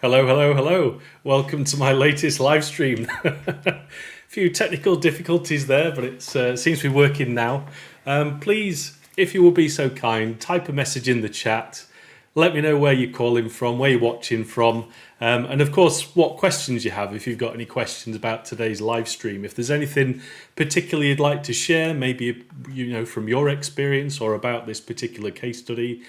Hello, hello, hello. Welcome to my latest live stream. A few technical difficulties there, but it seems to be working now. Please, if you will be so kind, type a message in the chat. Let me know where you're calling from, where you're watching from, and of course, what questions you have if you've got any questions about today's live stream. If there's anything particularly you'd like to share, maybe from your experience or about this particular case study.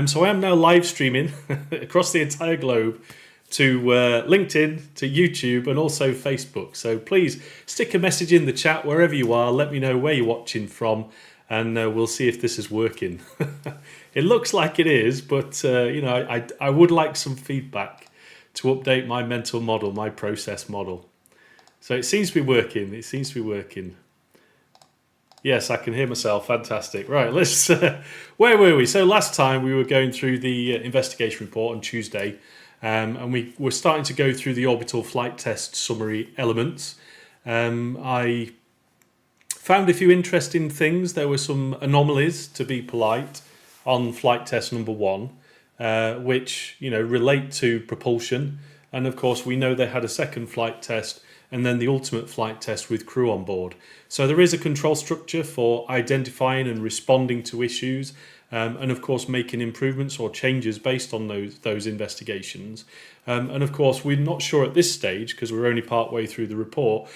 So I am now live streaming across the entire globe to LinkedIn, to YouTube, and also Facebook. So please stick a message in the chat wherever you are. Let me know where you're watching from, and we'll see if this is working. It looks like it is, but I would like some feedback to update my mental model, my process model. So it seems to be working. It seems to be working. Yes, I can hear myself. Fantastic. Right, let's. Where were we? So last time we were going through the investigation report on Tuesday. And we were starting to go through the orbital flight test summary elements. I found a few interesting things. There were some anomalies, to be polite, on flight test number 1, which relate to propulsion. And of course, we know they had a second flight test and then the ultimate flight test with crew on board. So there is a control structure for identifying and responding to issues. And of course making improvements or changes based on those investigations. And of course we're not sure at this stage, because we're only part way through the report,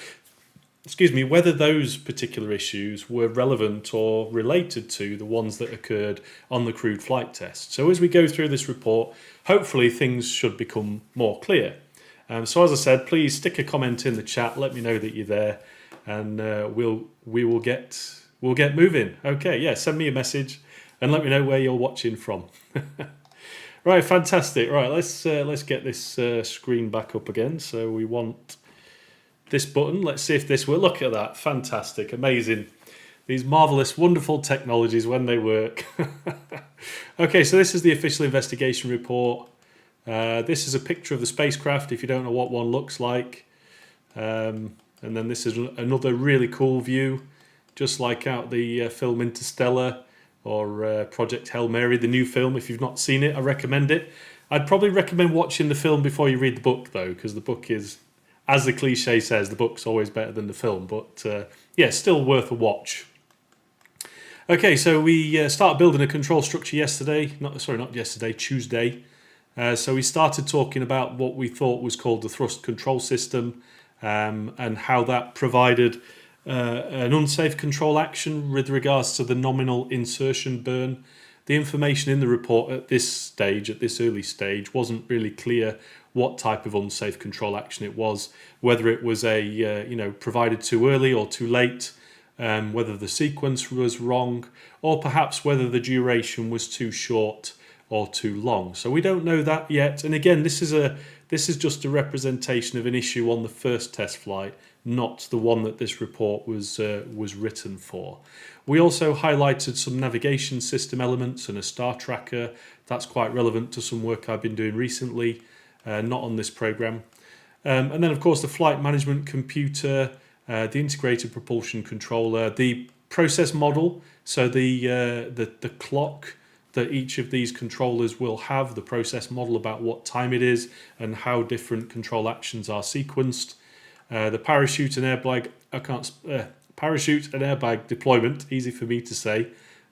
whether those particular issues were relevant or related to the ones that occurred on the crewed flight test. So as we go through this report, hopefully things should become more clear. So as I said, please stick a comment in the chat, let me know that you're there, and we will get moving. Okay, yeah, send me a message and let me know where you're watching from. Right, fantastic. Right, let's get this screen back up again. So we want this button. Let's see if this will. Look at that. Fantastic. Amazing. These marvelous, wonderful technologies when they work. Okay, so this is the official investigation report. This is a picture of the spacecraft if you don't know what one looks like. And then this is another really cool view, just like out the film Interstellar, or Project Hail Mary, the new film. If you've not seen it, I recommend it. I'd probably recommend watching the film before you read the book, though, because the book is, as the cliche says, the book's always better than the film. But yeah, still worth a watch. Okay, so we started building a control structure yesterday. Not yesterday, Tuesday. So we started talking about what we thought was called the thrust control system, and how that provided an unsafe control action with regards to the nominal insertion burn. The information in the report at this stage, at this early stage, wasn't really clear what type of unsafe control action it was, whether it was provided too early or too late, whether the sequence was wrong, or perhaps whether the duration was too short or too long. So we don't know that yet. And again, this is just a representation of an issue on the first test flight, not the one that this report was written for. We also highlighted some navigation system elements and a star tracker. That's quite relevant to some work I've been doing recently, not on this program. And then of course the flight management computer, the integrated propulsion controller, the process model, so the clock that each of these controllers will have, the process model about what time it is and how different control actions are sequenced. The parachute and airbag, parachute and airbag deployment, easy for me to say.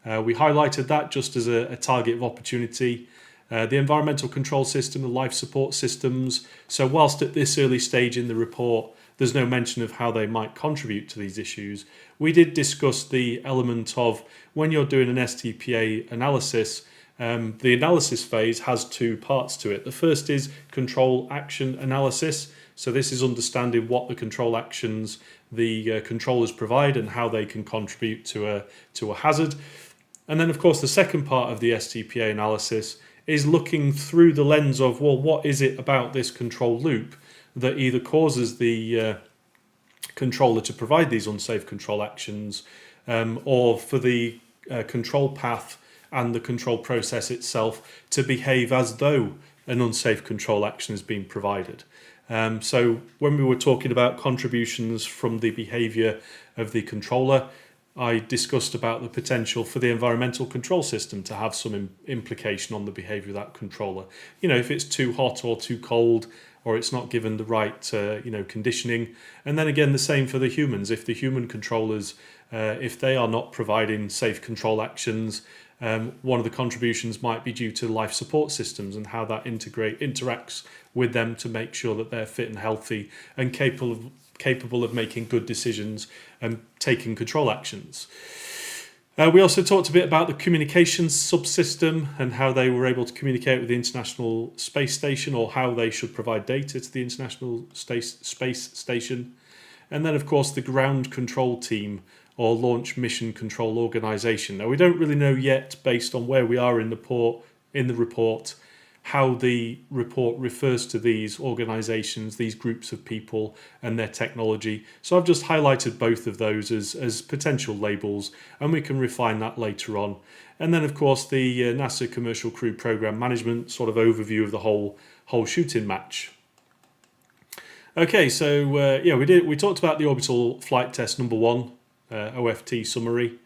We highlighted that just as a target of opportunity. The environmental control system, the life support systems. So whilst at this early stage in the report, there's no mention of how they might contribute to these issues, we did discuss the element of when you're doing an STPA analysis, the analysis phase has two parts to it. The first is control action analysis. So this is understanding what the control actions the controllers provide and how they can contribute to a hazard. And then, of course, the second part of the STPA analysis is looking through the lens of, well, what is it about this control loop that either causes the controller to provide these unsafe control actions, or for the control path and the control process itself to behave as though an unsafe control action is being provided. So when we were talking about contributions from the behaviour of the controller, I discussed about the potential for the environmental control system to have some implication on the behaviour of that controller. If it's too hot or too cold, or it's not given the right conditioning. And then again, the same for the humans. If the human controllers, if they are not providing safe control actions, one of the contributions might be due to life support systems and how that interacts with them to make sure that they're fit and healthy and capable of making good decisions and taking control actions. We also talked a bit about the communications subsystem and how they were able to communicate with the International Space Station, or how they should provide data to the International Space Station. And then, of course, the ground control team, or Launch Mission Control Organisation. Now, we don't really know yet, based on where we are in the report, how the report refers to these organisations, these groups of people and their technology. So I've just highlighted both of those as potential labels, and we can refine that later on. And then, of course, the NASA Commercial Crew Programme Management sort of overview of the whole shooting match. Okay, so we talked about the orbital flight test number 1, OFT summary.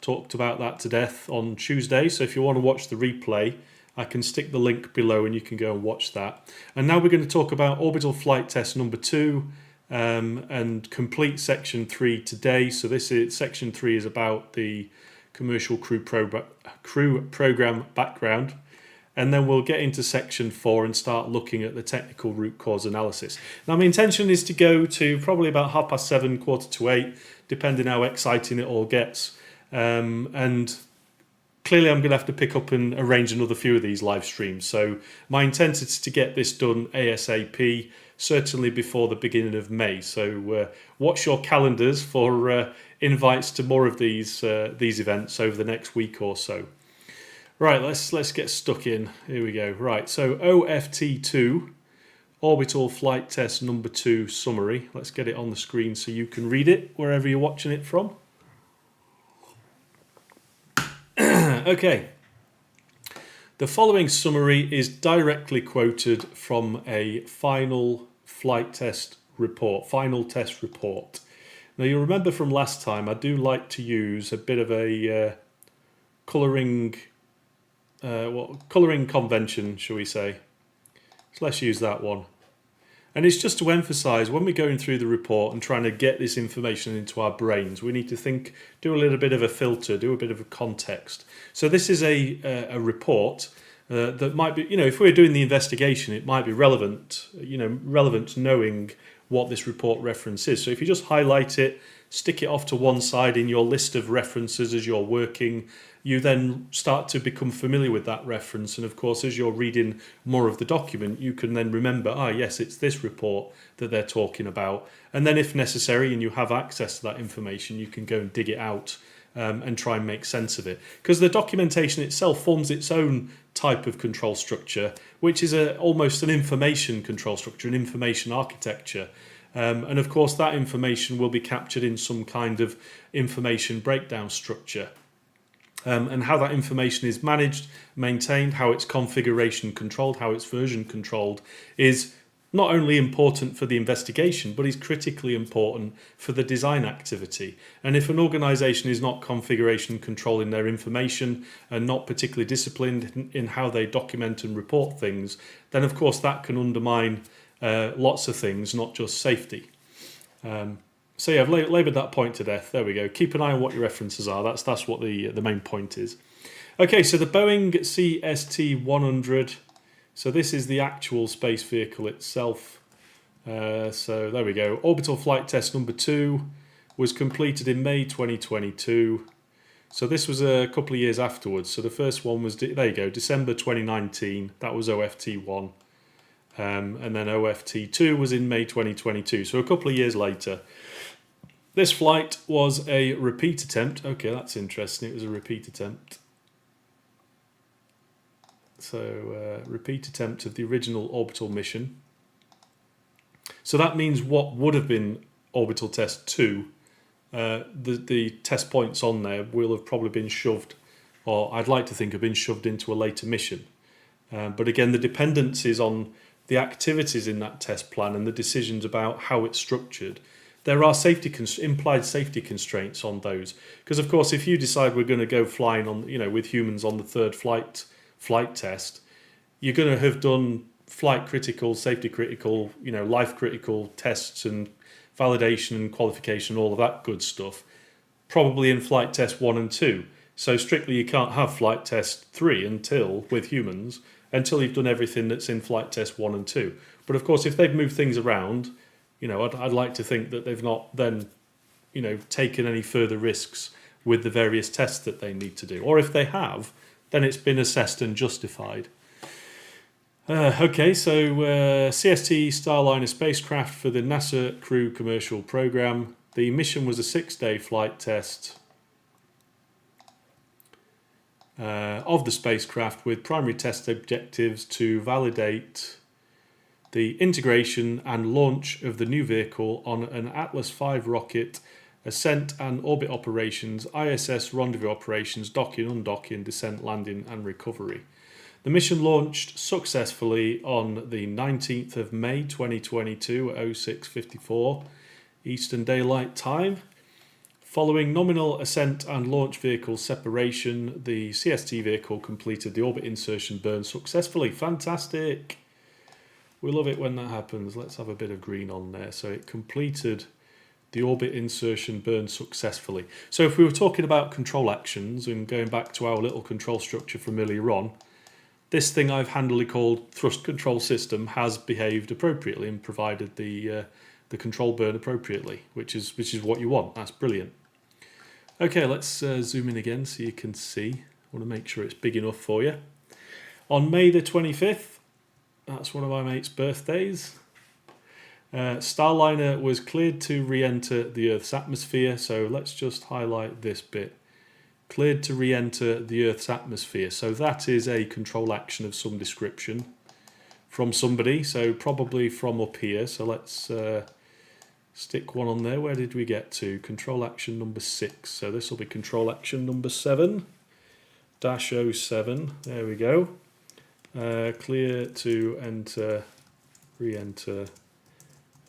Talked about that to death on Tuesday. So if you want to watch the replay, I can stick the link below and you can go and watch that. And now we're going to talk about orbital flight test number 2 and complete section 3 today. So section 3 is about the commercial crew program background. And then we'll get into section 4 and start looking at the technical root cause analysis. Now, my intention is to go to probably about 7:30, 7:45, depending how exciting it all gets. And clearly I'm going to have to pick up and arrange another few of these live streams. So my intent is to get this done ASAP, certainly before the beginning of May. So watch your calendars for invites to more of these events over the next week or so. Right, let's get stuck in. Here we go. Right, so OFT2, Orbital Flight Test number 2 summary. Let's get it on the screen so you can read it wherever you're watching it from. Okay. The following summary is directly quoted from a final test report. Now, you'll remember from last time, I do like to use a bit of a colouring convention, shall we say. So let's use that one. And it's just to emphasise, when we're going through the report and trying to get this information into our brains, we need to do a little bit of a filter, do a bit of a context. So this is a report that might be, if we're doing the investigation, it might be relevant knowing what this report reference is. So if you just highlight it, stick it off to one side in your list of references as you're working, you then start to become familiar with that reference. And of course, as you're reading more of the document, you can then remember, yes, it's this report that they're talking about. And then if necessary, and you have access to that information, you can go and dig it out and try and make sense of it. Because the documentation itself forms its own type of control structure, which is almost an information control structure, an information architecture. And of course, that information will be captured in some kind of information breakdown structure. And how that information is managed, maintained, how it's configuration controlled, how it's version controlled is not only important for the investigation, but is critically important for the design activity. And if an organisation is not configuration controlling their information and not particularly disciplined in how they document and report things, then of course that can undermine lots of things, not just safety. So yeah, I've laboured that point to death. There we go. Keep an eye on what your references are. That's what the main point is. Okay, so the Boeing CST-100. So this is the actual space vehicle itself. So there we go. Orbital flight test number 2 was completed in May 2022. So this was a couple of years afterwards. So the first one was, there you go, December 2019. That was OFT1. and then OFT2 was in May 2022, so a couple of years later. This flight was a repeat attempt. Okay, that's interesting. It was a repeat attempt. So, repeat attempt of the original orbital mission. So that means what would have been orbital test 2, the test points on there will have probably been shoved, or I'd like to think have been shoved into a later mission. But again, the dependencies on the activities in that test plan and the decisions about how it's structured, there are implied safety constraints on those. Because of course, if you decide we're going to go flying on, with humans on the third flight test, you're going to have done flight critical, safety critical, life critical tests and validation and qualification, all of that good stuff, probably in flight test 1 and 2. So strictly you can't have flight test 3 with humans until you've done everything that's in flight test 1 and 2. But of course, if they've moved things around, I'd like to think that they've not then, taken any further risks with the various tests that they need to do. Or if they have, then it's been assessed and justified. Okay, so CST Starliner spacecraft for the NASA Crew Commercial Program. The mission was a 6-day flight test of the spacecraft with primary test objectives to validate the integration and launch of the new vehicle on an Atlas V rocket, ascent and orbit operations, ISS rendezvous operations, docking, undocking, descent, landing and recovery. The mission launched successfully on the 19th of May 2022 at 06:54 Eastern Daylight Time. Following nominal ascent and launch vehicle separation, the CST vehicle completed the orbit insertion burn successfully. Fantastic! We love it when that happens. Let's have a bit of green on there. So it completed the orbit insertion burn successfully. So if we were talking about control actions and going back to our little control structure from earlier on, this thing I've handily called thrust control system has behaved appropriately and provided the control burn appropriately, which is what you want. That's brilliant. Okay, let's zoom in again so you can see. I want to make sure it's big enough for you. On May the 25th, that's one of my mate's birthdays, Starliner was cleared to re-enter the Earth's atmosphere. So let's just highlight this bit. Cleared to re-enter the Earth's atmosphere. So that is a control action of some description from somebody. So probably from up here. So let's stick one on there. Where did we get to? Control action number 6. So this will be control action number 7-07. There we go. Clear to enter, re-enter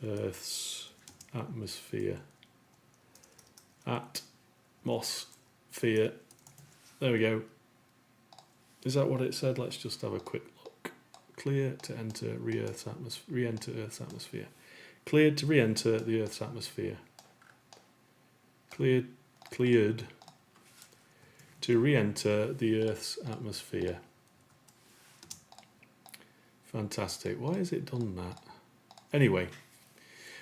Earth's atmosphere. Atmosphere. There we go. Is that what it said? Let's just have a quick look. Clear to enter re-enter Earth's atmosphere. Cleared to re-enter the Earth's atmosphere. Cleared to re-enter the Earth's atmosphere. Fantastic. Why has it done that? Anyway,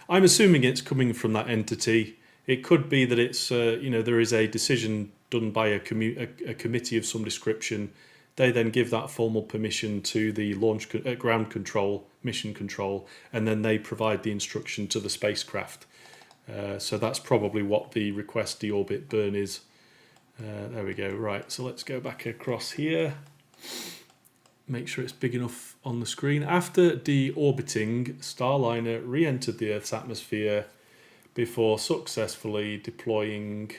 I'm assuming it's coming from that entity. It could be that it's, there is a decision done by a committee of some description. They then give that formal permission to the launch ground control, mission control, and then they provide the instruction to the spacecraft. So that's probably what the request deorbit burn is. There we go. Right, so let's go back across here. Make sure it's big enough on the screen. After deorbiting, Starliner re-entered the Earth's atmosphere before successfully deploying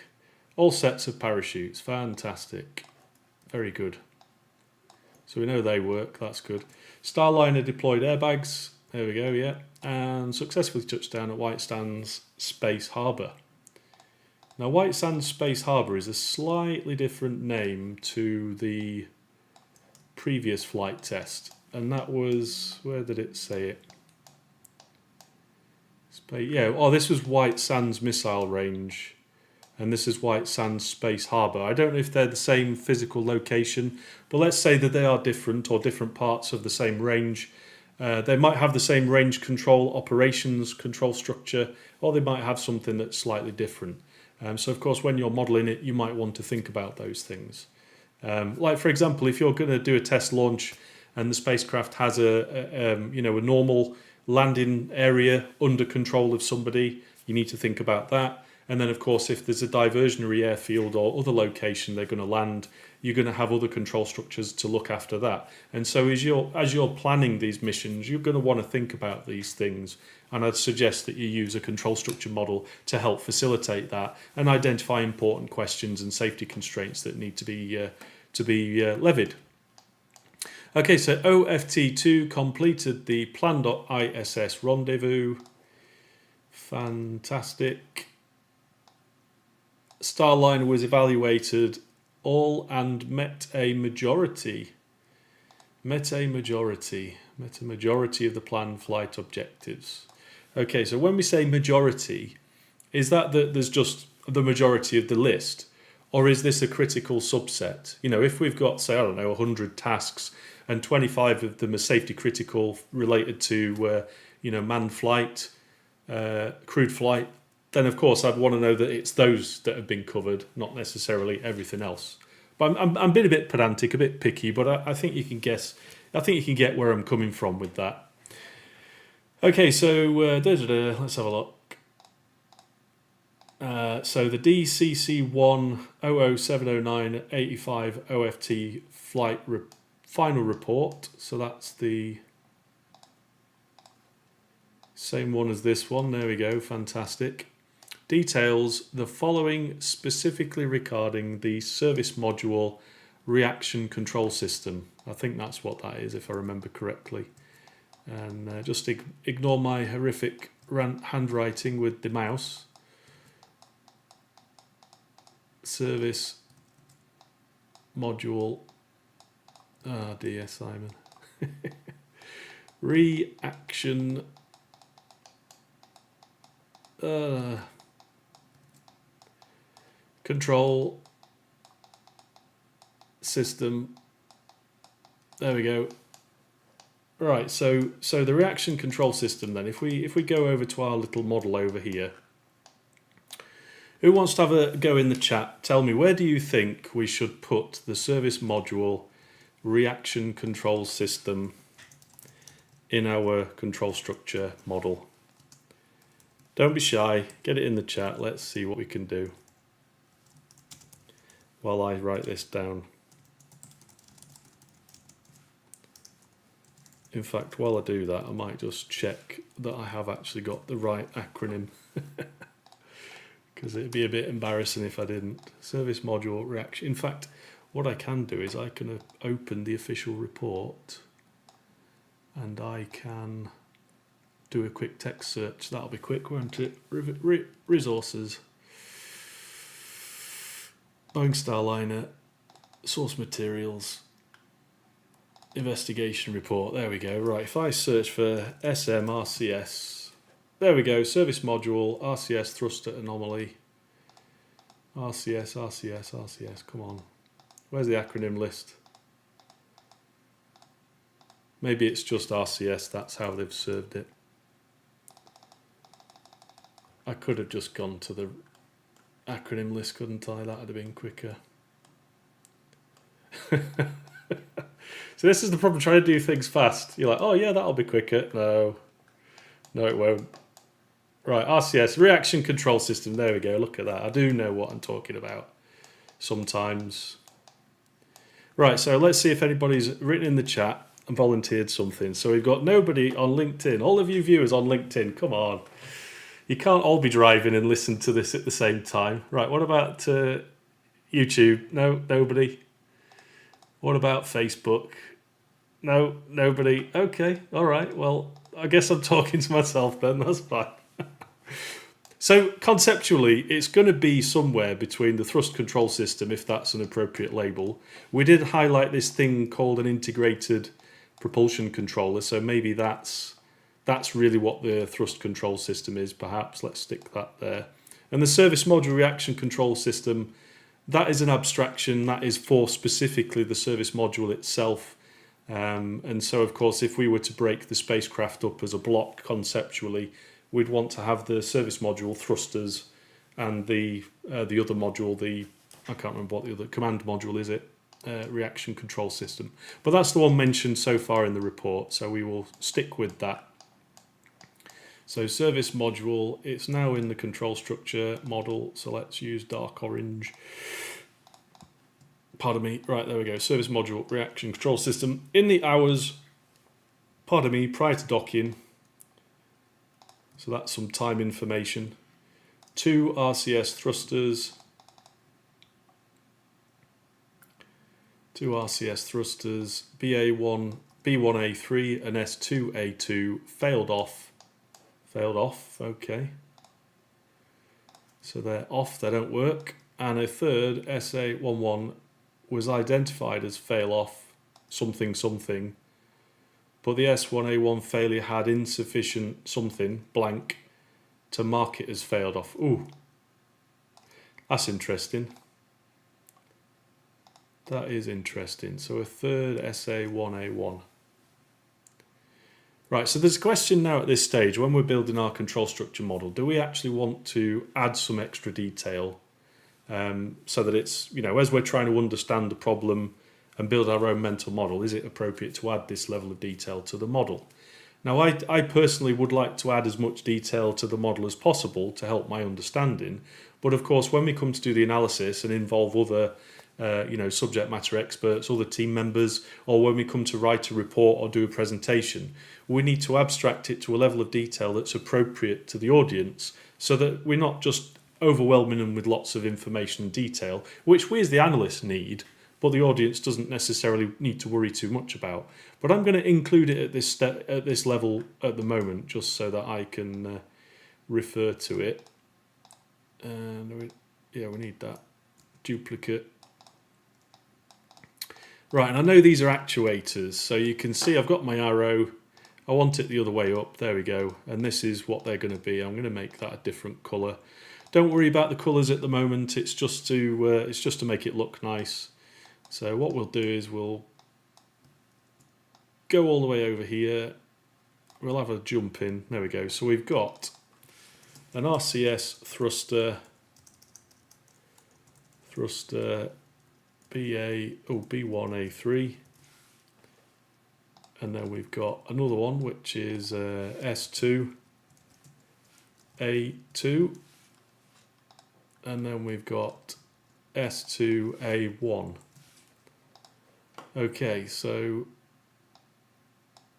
all sets of parachutes. Fantastic. Very good. So we know they work, that's good. Starliner deployed airbags, there we go, yeah, and successfully touched down at White Sands Space Harbour. Now White Sands Space Harbour is a slightly different name to the previous flight test, and that was, where did it say it? This was White Sands Missile Range, and this is White Sands Space Harbour. I don't know if they're the same physical location, but let's say that they are different or different parts of the same range. They might have the same range control operations control structure, or they might have something that's slightly different. So of course, when you're modelling it, you might want to think about those things. Like for example, if you're going to do a test launch and the spacecraft has a normal landing area under control of somebody, you need to think about that. And then, of course, if there's a diversionary airfield or other location they're going to land, you're going to have other control structures to look after that. And so as you're planning these missions, you're going to want to think about these things. And I'd suggest that you use a control structure model to help facilitate that and identify important questions and safety constraints that need to be levied. Okay, so OFT2 completed the plan.ISS rendezvous. Fantastic. Starliner was evaluated all and met a majority of the planned flight objectives. Okay, so when we say majority, is that there's just the majority of the list, or is this a critical subset? You know, if we've got, say, I don't know, 100 tasks and 25 of them are safety critical related to manned flight, crewed flight, then of course I'd want to know that it's those that have been covered, not necessarily everything else. But I'm being a bit pedantic, a bit picky, but I think you can guess. I think you can get where I'm coming from with that. Okay, so let's have a look. So the DCC1 00709 85 OFT flight final report. So that's the same one as this one. There we go. Fantastic. Details the following specifically regarding the service module reaction control system. I think that's what that is, if I remember correctly. And just ignore my horrific handwriting with the mouse. Service module. Ah, dear Simon. Reaction. Control system. There we go. Right, so the reaction control system then, if we go over to our little model over here, who wants to have a go in the chat? Tell me, where do you think we should put the service module reaction control system in our control structure model? Don't be shy, get it in the chat, let's see what we can do while I write this down. In fact, while I do that, I might just check that I have actually got the right acronym, because it'd be a bit embarrassing if I didn't. Service module reaction. In fact, what I can do is I can open the official report and I can do a quick text search. That'll be quick, won't it? Resources. Boeing Starliner. Source materials. Investigation report. There we go. Right, if I search for SM RCS. There we go. Service module. RCS thruster anomaly. RCS. Come on. Where's the acronym list? Maybe it's just RCS. That's how they've served it. I could have just gone to the acronym list, couldn't I? That would have been quicker. So this is the problem, trying to do things fast. You're like, oh yeah, that'll be quicker. No, it won't. Right, RCS, reaction control system. There we go, look at that. I do know what I'm talking about sometimes. Right, so let's see if anybody's written in the chat and volunteered something. So we've got nobody on LinkedIn. All of you viewers on LinkedIn, come on. You can't all be driving and listen to this at the same time. Right, what about YouTube? No, nobody. What about Facebook? No, nobody. Okay, all right. Well, I guess I'm talking to myself then. That's fine. So conceptually, it's going to be somewhere between the thrust control system, if that's an appropriate label. We did highlight this thing called an integrated propulsion controller. So maybe that's really what the thrust control system is, perhaps. Let's stick that there. And the service module reaction control system, that is an abstraction. That is for specifically the service module itself. And so, of course, if we were to break the spacecraft up as a block conceptually, we'd want to have the service module thrusters and the other module, I can't remember what the other command module is. It reaction control system. But that's the one mentioned so far in the report, so we will stick with that. So service module, it's now in the control structure model, so let's use dark orange. Pardon me, right, there we go. Service module, reaction control system. In the hours, pardon me, prior to docking, so that's some time information. 2 RCS thrusters, 2 RCS thrusters, BA1, B1A3 and S2A2 failed off, okay. So they're off, they don't work. And a third, SA11, was identified as fail off, something, but the S1A1 failure had insufficient something, blank, to mark it as failed off. Ooh, that's interesting. That is interesting. So a third SA1A1. Right, so there's a question now at this stage, when we're building our control structure model, do we actually want to add some extra detail so that it's, you know, as we're trying to understand the problem and build our own mental model, is it appropriate to add this level of detail to the model? Now, I personally would like to add as much detail to the model as possible to help my understanding, but of course, when we come to do the analysis and involve other subject matter experts, other team members, or when we come to write a report or do a presentation, we need to abstract it to a level of detail that's appropriate to the audience so that we're not just overwhelming them with lots of information and detail, which we as the analysts need, but the audience doesn't necessarily need to worry too much about. But I'm going to include it at this level at the moment, just so that I can refer to it. And we need that duplicate. Right, and I know these are actuators, so you can see I've got my arrow. I want it the other way up. There we go. And this is what they're going to be. I'm going to make that a different colour. Don't worry about the colours at the moment. It's just to make it look nice. So what we'll do is we'll go all the way over here. We'll have a jump in. There we go. So we've got an RCS thruster B1A3, and then we've got another one which is S2A2, and then we've got S2A1. Okay, so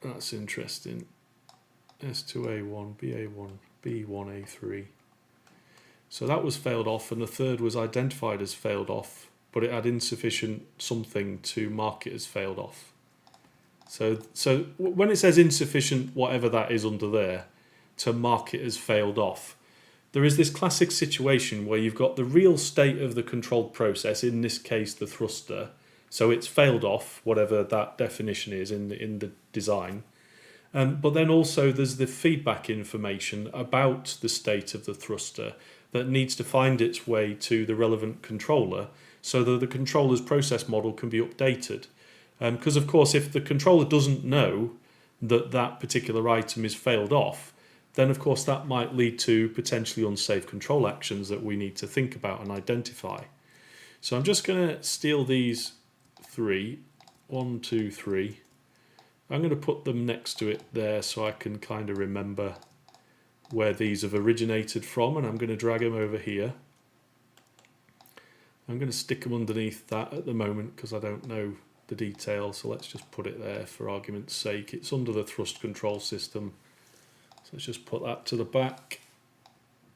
that's interesting. S2A1, BA1, B1A3. So that was failed off, and the third was identified as failed off, but it had insufficient something to mark it as failed off. So when it says insufficient, whatever that is under there, to mark it as failed off, there is this classic situation where you've got the real state of the controlled process, in this case the thruster, so it's failed off, whatever that definition is in the design. But then also there's the feedback information about the state of the thruster that needs to find its way to the relevant controller so that the controller's process model can be updated. Because of course, if the controller doesn't know that that particular item is failed off, then of course that might lead to potentially unsafe control actions that we need to think about and identify. So I'm just going to steal these three, 1, 2, 3. I'm going to put them next to it there so I can kind of remember where these have originated from, and I'm going to drag them over here. I'm going to stick them underneath that at the moment because I don't know the detail, so let's just put it there for argument's sake. It's under the thrust control system, so let's just put that to the back.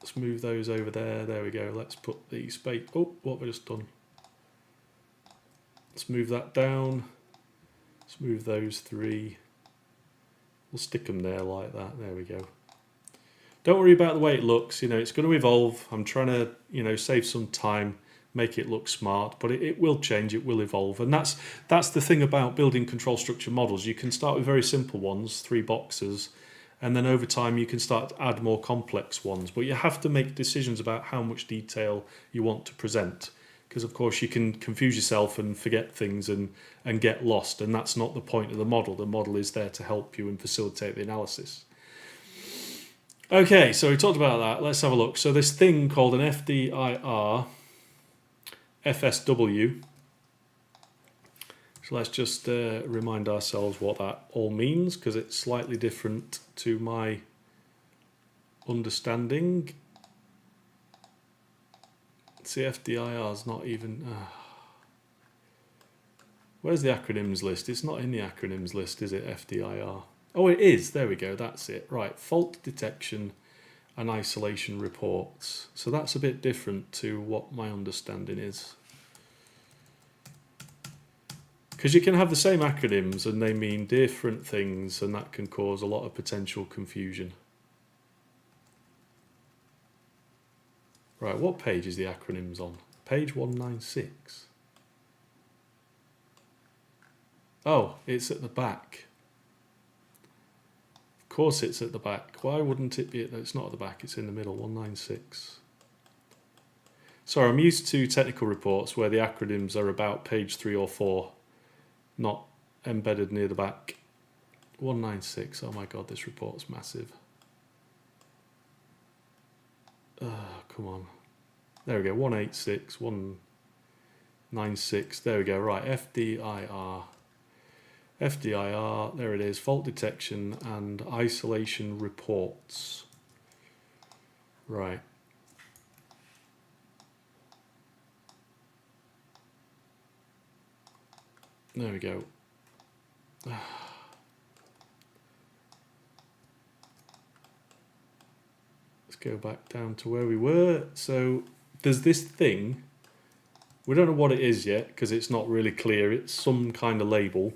Let's move those over there. There we go. Let's put the space. Oh, what have I just done? Let's move that down. Let's move those three. We'll stick them there like that. There we go. Don't worry about the way it looks. You know, it's going to evolve. I'm trying to, save some time, make it look smart, but it will change. It will evolve, and that's the thing about building control structure models. You can start with very simple ones, 3 boxes, and then over time you can start to add more complex ones. But you have to make decisions about how much detail you want to present, because of course you can confuse yourself and forget things and get lost, and that's not the point of the model. The model is there to help you and facilitate the analysis. Okay, so we talked about that. Let's have a look. So this thing called an FDIR FSW So let's just remind ourselves what that all means, because it's slightly different to my understanding. CFDIR is not even... Where's the acronyms list? It's not in the acronyms list, is it, FDIR? Oh, it is. There we go. That's it. Right. Fault detection and isolation reports. So that's a bit different to what my understanding is. Because you can have the same acronyms and they mean different things, and that can cause a lot of potential confusion. Right, what page is the acronyms on? Page 196. Oh, it's at the back. Of course it's at the back. Why wouldn't it be? No, it's not at the back, it's in the middle, 196. Sorry, I'm used to technical reports where the acronyms are about page 3 or 4, not embedded near the back. 196, oh my god, this report's massive. Come on. There we go, 186, 196, there we go, right, FDIR. FDIR, there it is, fault detection and isolation reports. Right. There we go. Let's go back down to where we were. So there's this thing. We don't know what it is yet because it's not really clear. It's some kind of label.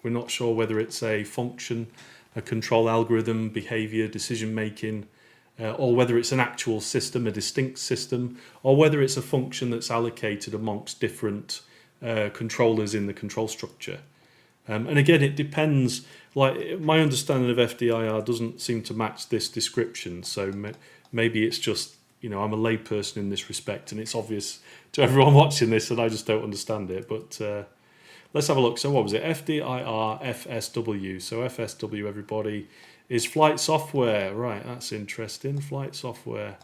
We're not sure whether it's a function, a control algorithm, behavior, decision making, or whether it's an actual system, a distinct system, or whether it's a function that's allocated amongst different controllers in the control structure. And again, it depends. Like, my understanding of FDIR doesn't seem to match this description, so maybe it's just, you know, I'm a layperson in this respect and it's obvious to everyone watching this and I just don't understand it. But let's have a look. So what was it? FDIR FSW. So FSW, everybody, is flight software. Right, that's interesting. Flight software.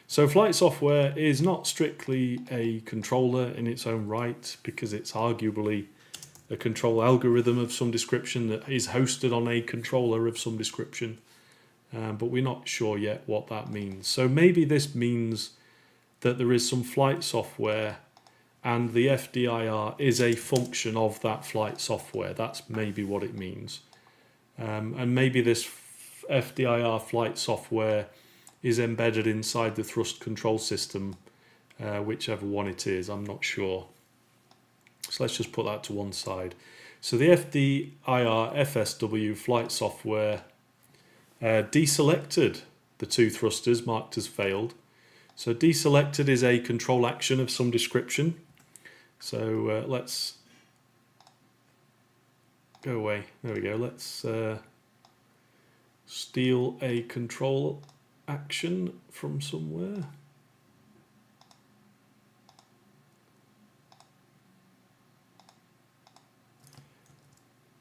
So flight software is not strictly a controller in its own right, because it's arguably a control algorithm of some description that is hosted on a controller of some description. But we're not sure yet what that means. So maybe this means that there is some flight software and the FDIR is a function of that flight software. That's maybe what it means. And maybe this FDIR flight software is embedded inside the thrust control system, whichever one it is, I'm not sure. So let's just put that to one side. So the FDIR FSW flight software deselected the two thrusters marked as failed. So deselected is a control action of some description. So let's go away. There we go. Let's steal a control action from somewhere.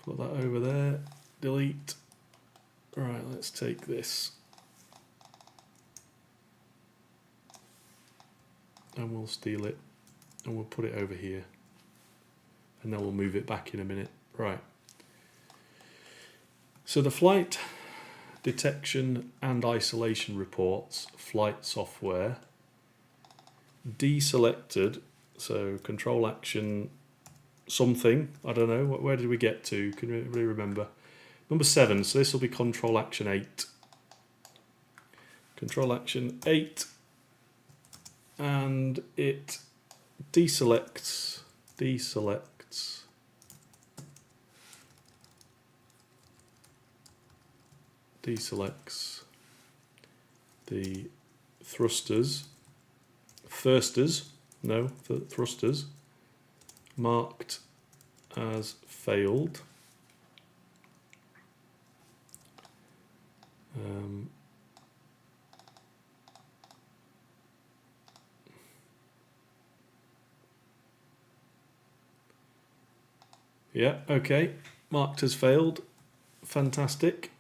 Put that over there. Delete. Right, let's take this. And we'll steal it. And we'll put it over here. And then we'll move it back in a minute. Right. So the flight detection and isolation reports, flight software, deselected, so control action something, I don't know, where did we get to? Can anybody remember? Number 7, so this will be control action 8. Control action 8, and it deselects the thrusters marked as failed. Yeah, okay, marked as failed, fantastic.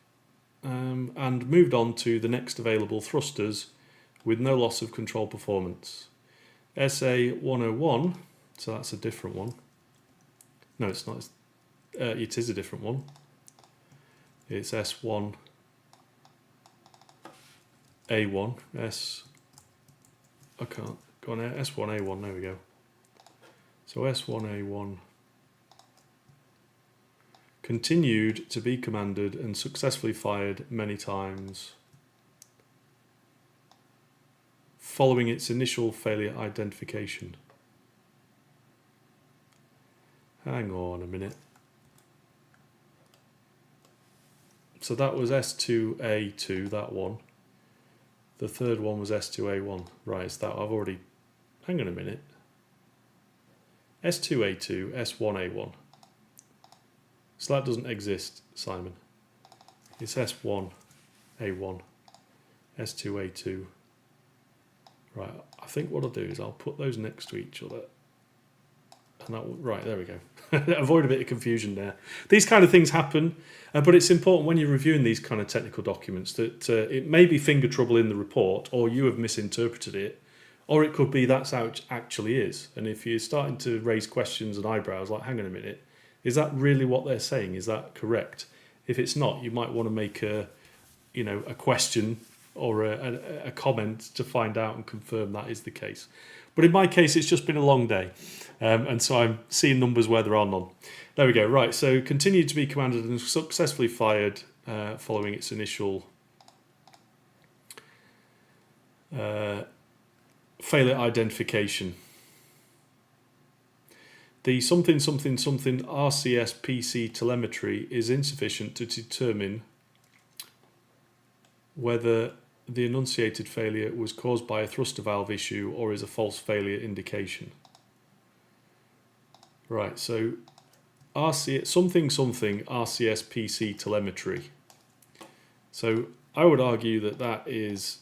And moved on to the next available thrusters with no loss of control performance. SA 101, so that's a different one. No, it's not. It is a different one. It's S1A1. I can't go on there. S1A1. There we go. So S1A1 continued to be commanded and successfully fired many times following its initial failure identification. Hang on a minute. So that was S2A2, that one. The third one was S2A1. Right, it's that. I've already... Hang on a minute. S2A2, S1A1. So that doesn't exist, Simon. It's S1A1, S2A2. Right, I think what I'll do is I'll put those next to each other. And that will, right, there we go. Avoid a bit of confusion there. These kind of things happen, but it's important when you're reviewing these kind of technical documents that it may be finger trouble in the report, or you have misinterpreted it, or it could be that's how it actually is. And if you're starting to raise questions and eyebrows, like, hang on a minute, is that really what they're saying? Is that correct? If it's not, you might want to make a question or a comment to find out and confirm that is the case. But in my case, it's just been a long day. And so I'm seeing numbers where there are none. There we go. Right, so continued to be commanded and successfully fired following its initial failure identification. The something RCS PC telemetry is insufficient to determine whether the enunciated failure was caused by a thruster valve issue or is a false failure indication. Right, so RCS PC telemetry. So I would argue that that is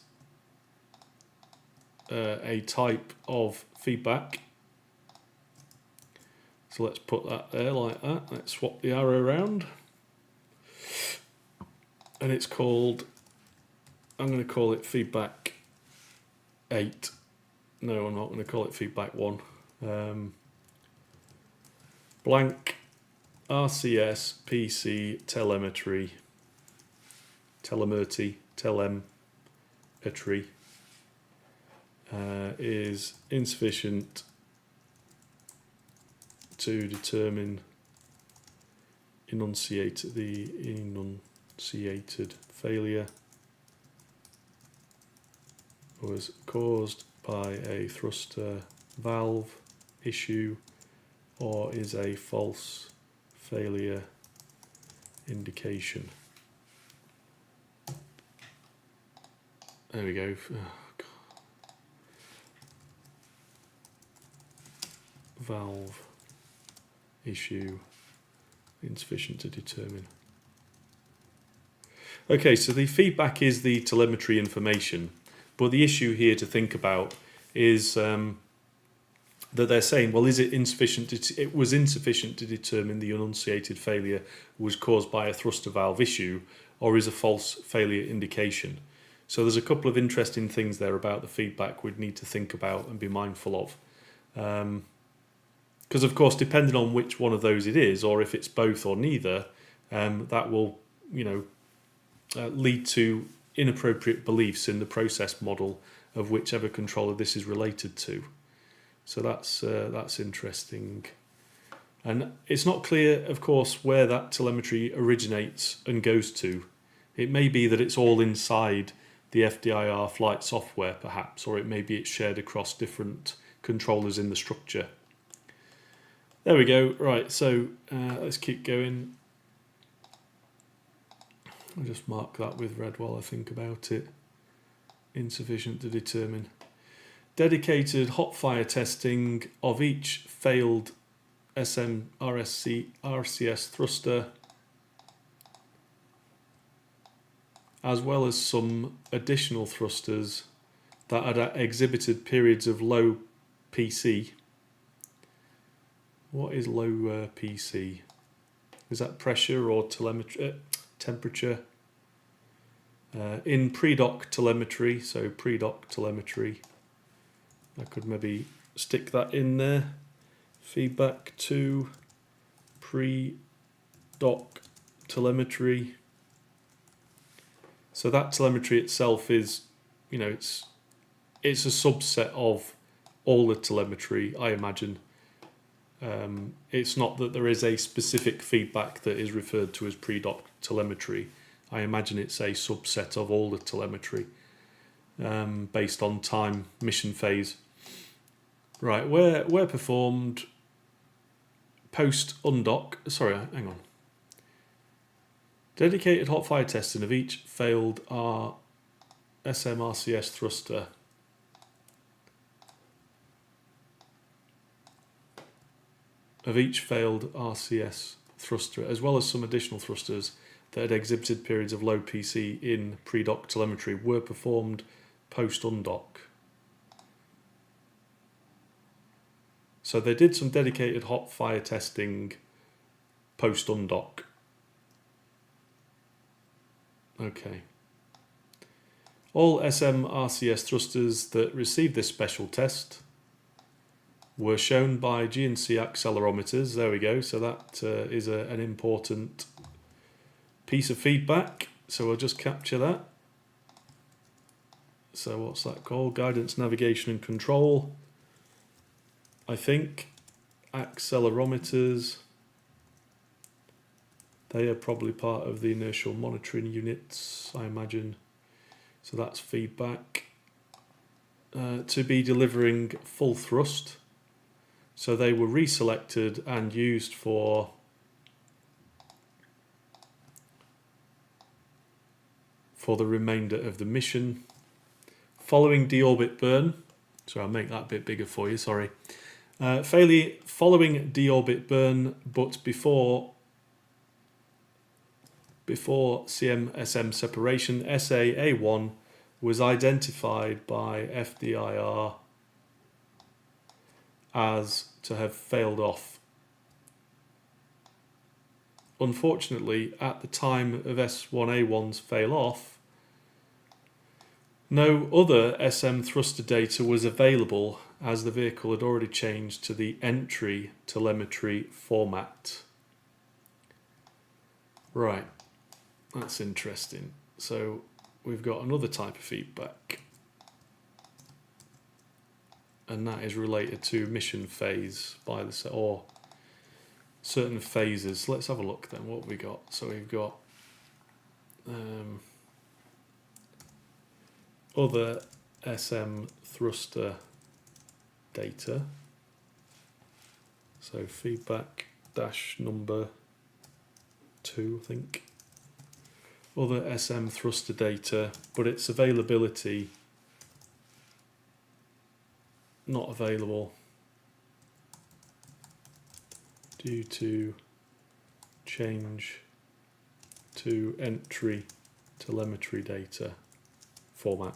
a type of feedback. So let's put that there like that. Let's swap the arrow around. And it's called, I'm going to call it feedback 8. No, I'm not going to call it feedback 1. Blank RCS PC telemetry is insufficient to determine enunciated failure was caused by a thruster valve issue or is a false failure indication. There we go. Oh, valve issue insufficient to determine. Okay, so the feedback is the telemetry information, but the issue here to think about is that they're saying, well, is it insufficient? It was insufficient to determine the enunciated failure was caused by a thruster valve issue or is a false failure indication. So there's a couple of interesting things there about the feedback we'd need to think about and be mindful of. Because, of course, depending on which one of those it is, or if it's both or neither, that will, lead to inappropriate beliefs in the process model of whichever controller this is related to. So that's interesting. And it's not clear, of course, where that telemetry originates and goes to. It may be that it's all inside the FDIR flight software, perhaps, or it may be it's shared across different controllers in the structure. There we go. Right, so let's keep going. I'll just mark that with red while I think about it. Insufficient to determine. Dedicated hot fire testing of each failed RCS thruster, as well as some additional thrusters that had exhibited periods of low PC. What is low PC? Is that pressure or telemetry, temperature? In pre-dock telemetry, so pre-dock telemetry, I could maybe stick that in there. Feedback 2, pre-dock telemetry. So that telemetry itself is, you know, it's a subset of all the telemetry, I imagine. It's not that there is a specific feedback that is referred to as pre-dock telemetry. I imagine it's a subset of all the telemetry based on time, mission phase. Right, where performed post undock. Sorry, hang on. Dedicated hot fire testing of each failed SMRCS thruster. Of each failed RCS thruster, as well as some additional thrusters that had exhibited periods of low PC in pre-dock telemetry, were performed post-undock. So they did some dedicated hot fire testing post-undock. Okay. All SMRCS thrusters that received this special test were shown by GNC accelerometers. There we go. So that is an important piece of feedback. So we'll just capture that. So what's that called? Guidance, navigation and control. I think accelerometers, they are probably part of the inertial monitoring units, I imagine. So that's feedback. To be delivering full thrust. So they were reselected and used for the remainder of the mission. Following deorbit burn, so I'll make that a bit bigger for you, sorry. Following deorbit burn, but before CMSM separation, SAA1 was identified by FDIR as to have failed off. Unfortunately, at the time of S1A1's fail off, no other SM thruster data was available as the vehicle had already changed to the entry telemetry format. Right, that's interesting. So we've got another type of feedback, and that is related to mission phase by the or certain phases. Let's have a look then. What have we got? So we've got other SM thruster data. So feedback dash number 2, I think. Other SM thruster data, but its availability not available due to change to entry telemetry data format.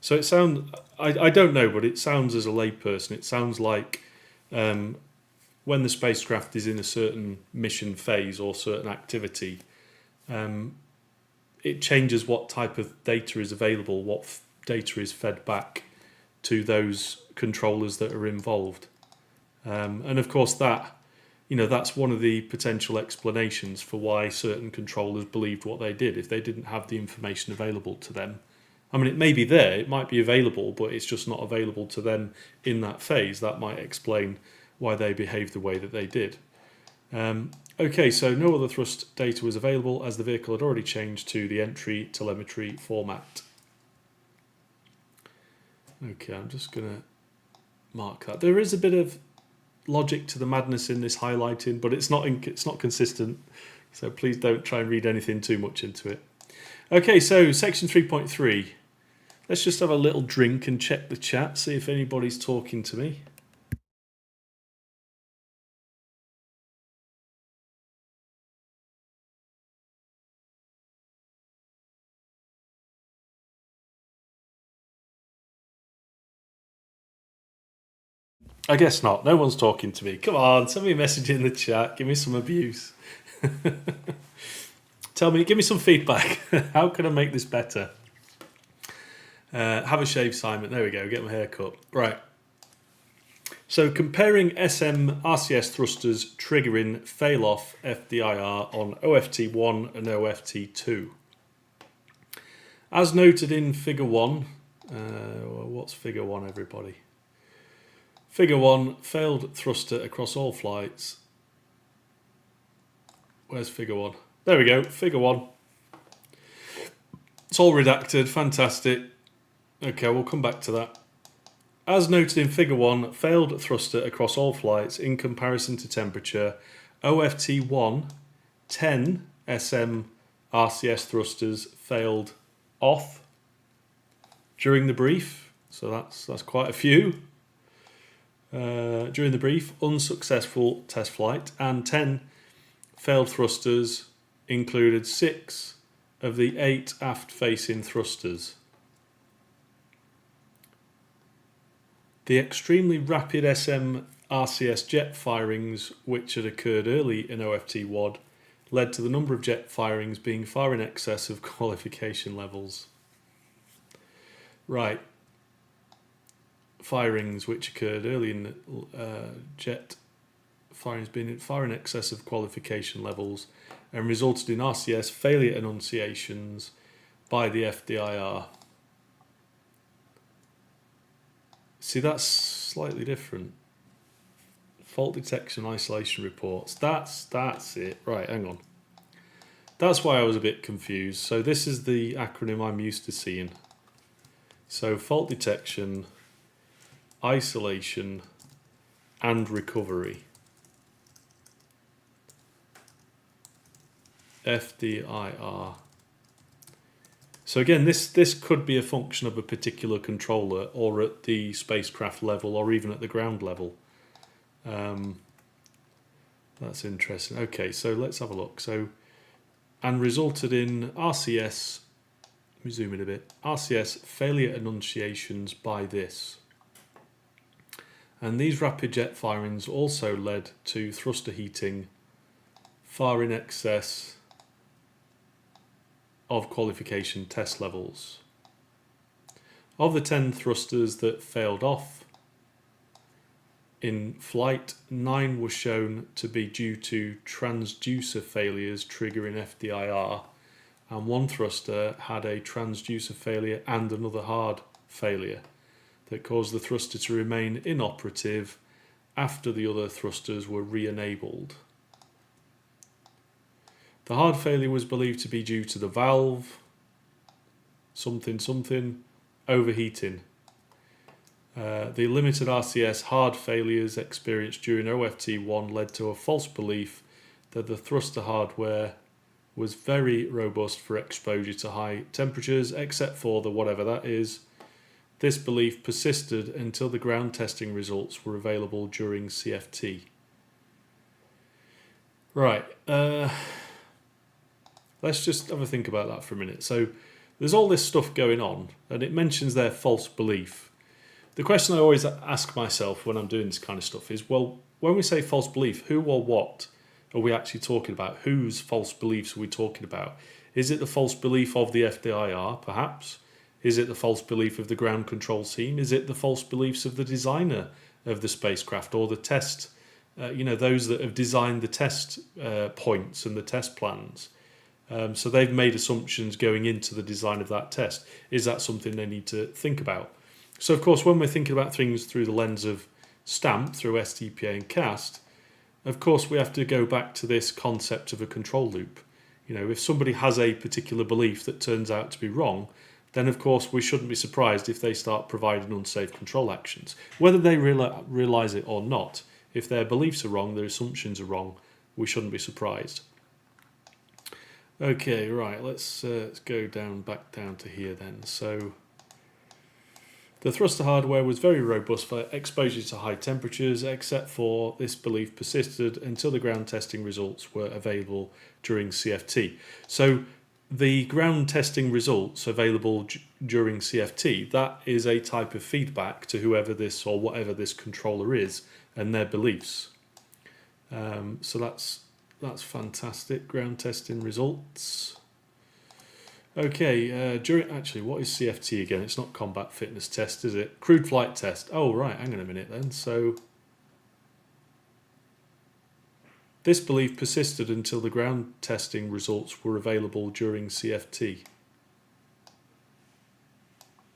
So it sounds, I don't know, but it sounds, as a layperson, it sounds like when the spacecraft is in a certain mission phase or certain activity, it changes what type of data is available, what data is fed back to those controllers that are involved. And of course that, that's one of the potential explanations for why certain controllers believed what they did. If they didn't have the information available to them, I mean, it may be there, it might be available, but it's just not available to them in that phase. That might explain why they behaved the way that they did. Okay, so no other thrust data was available as the vehicle had already changed to the entry telemetry format. Okay, I'm just going to mark that. There is a bit of logic to the madness in this highlighting, but it's not consistent, so please don't try and read anything too much into it. Okay, so section 3.3. Let's just have a little drink and check the chat, see if anybody's talking to me. I guess not. No one's talking to me. Come on, send me a message in the chat. Give me some abuse. Give me some feedback. How can I make this better? Have a shave, Simon. There we go. Get my hair cut. Right. So comparing SM RCS thrusters triggering fail-off FDIR on OFT1 and OFT2. As noted in Figure 1, what's Figure 1 everybody? Figure 1, failed thruster across all flights. Where's Figure 1? There we go, Figure 1. It's all redacted, fantastic. Okay, we'll come back to that. As noted in Figure 1, failed thruster across all flights in comparison to temperature. OFT1, 10 SM RCS thrusters failed off during the brief. So that's quite a few. During the brief, unsuccessful test flight, and 10 failed thrusters included 6 of the 8 aft-facing thrusters. The extremely rapid SM RCS jet firings, which had occurred early in OFT WAD, led to the number of jet firings being far in excess of qualification levels. Right. Firings which occurred early in jet firings being far in excess of qualification levels and resulted in RCS failure annunciations by the FDIR. See, that's slightly different. Fault detection isolation reports. That's it. Right, hang on. That's why I was a bit confused. So this is the acronym I'm used to seeing. So fault detection, isolation, and recovery. FDIR. So again, this could be a function of a particular controller, or at the spacecraft level, or even at the ground level. That's interesting. Okay, so let's have a look. So, and resulted in RCS, let me zoom in a bit, RCS failure annunciations by this. And these rapid jet firings also led to thruster heating far in excess of qualification test levels. Of the 10 thrusters that failed off in flight, 9 were shown to be due to transducer failures triggering FDIR, and 1 thruster had a transducer failure and another hard failure that caused the thruster to remain inoperative after the other thrusters were re-enabled. The hard failure was believed to be due to the valve, something, overheating. The limited RCS hard failures experienced during OFT1 led to a false belief that the thruster hardware was very robust for exposure to high temperatures, except for the whatever that is. This belief persisted until the ground testing results were available during CFT. Right. Let's just have a think about that for a minute. So there's all this stuff going on, and it mentions their false belief. The question I always ask myself when I'm doing this kind of stuff is, well, when we say false belief, who or what are we actually talking about? Whose false beliefs are we talking about? Is it the false belief of the FDIR, perhaps? Is it the false belief of the ground control team? Is it the false beliefs of the designer of the spacecraft, or the test, those that have designed the test points and the test plans? So they've made assumptions going into the design of that test. Is that something they need to think about? So of course, when we're thinking about things through the lens of STAMP, through STPA and CAST, of course we have to go back to this concept of a control loop. If somebody has a particular belief that turns out to be wrong, then of course we shouldn't be surprised if they start providing unsafe control actions. Whether they realise it or not, if their beliefs are wrong, their assumptions are wrong, we shouldn't be surprised. Okay, right, let's go back down to here then. So the thruster hardware was very robust for exposure to high temperatures, except for this belief persisted until the ground testing results were available during CFT. So the ground testing results available during CFT, that is a type of feedback to whoever this or whatever this controller is and their beliefs. So that's fantastic. Ground testing results. Okay, what is CFT again? It's not combat fitness test, is it? Crewed flight test. Oh, right, hang on a minute then. So This belief persisted until the ground testing results were available during CFT.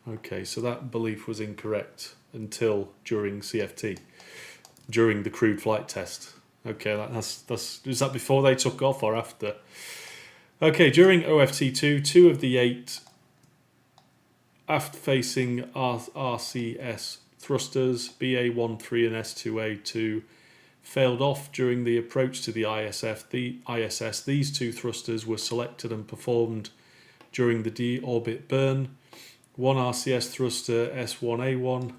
Okay, so that belief was incorrect until during CFT, during the crewed flight test. Okay, is that before they took off or after? Okay, during OFT2, 2 of the 8 aft-facing RCS thrusters, BA-13 and S2A2, failed off during the approach to the ISS. These 2 thrusters were selected and performed during the deorbit burn. 1 RCS thruster, S1A1.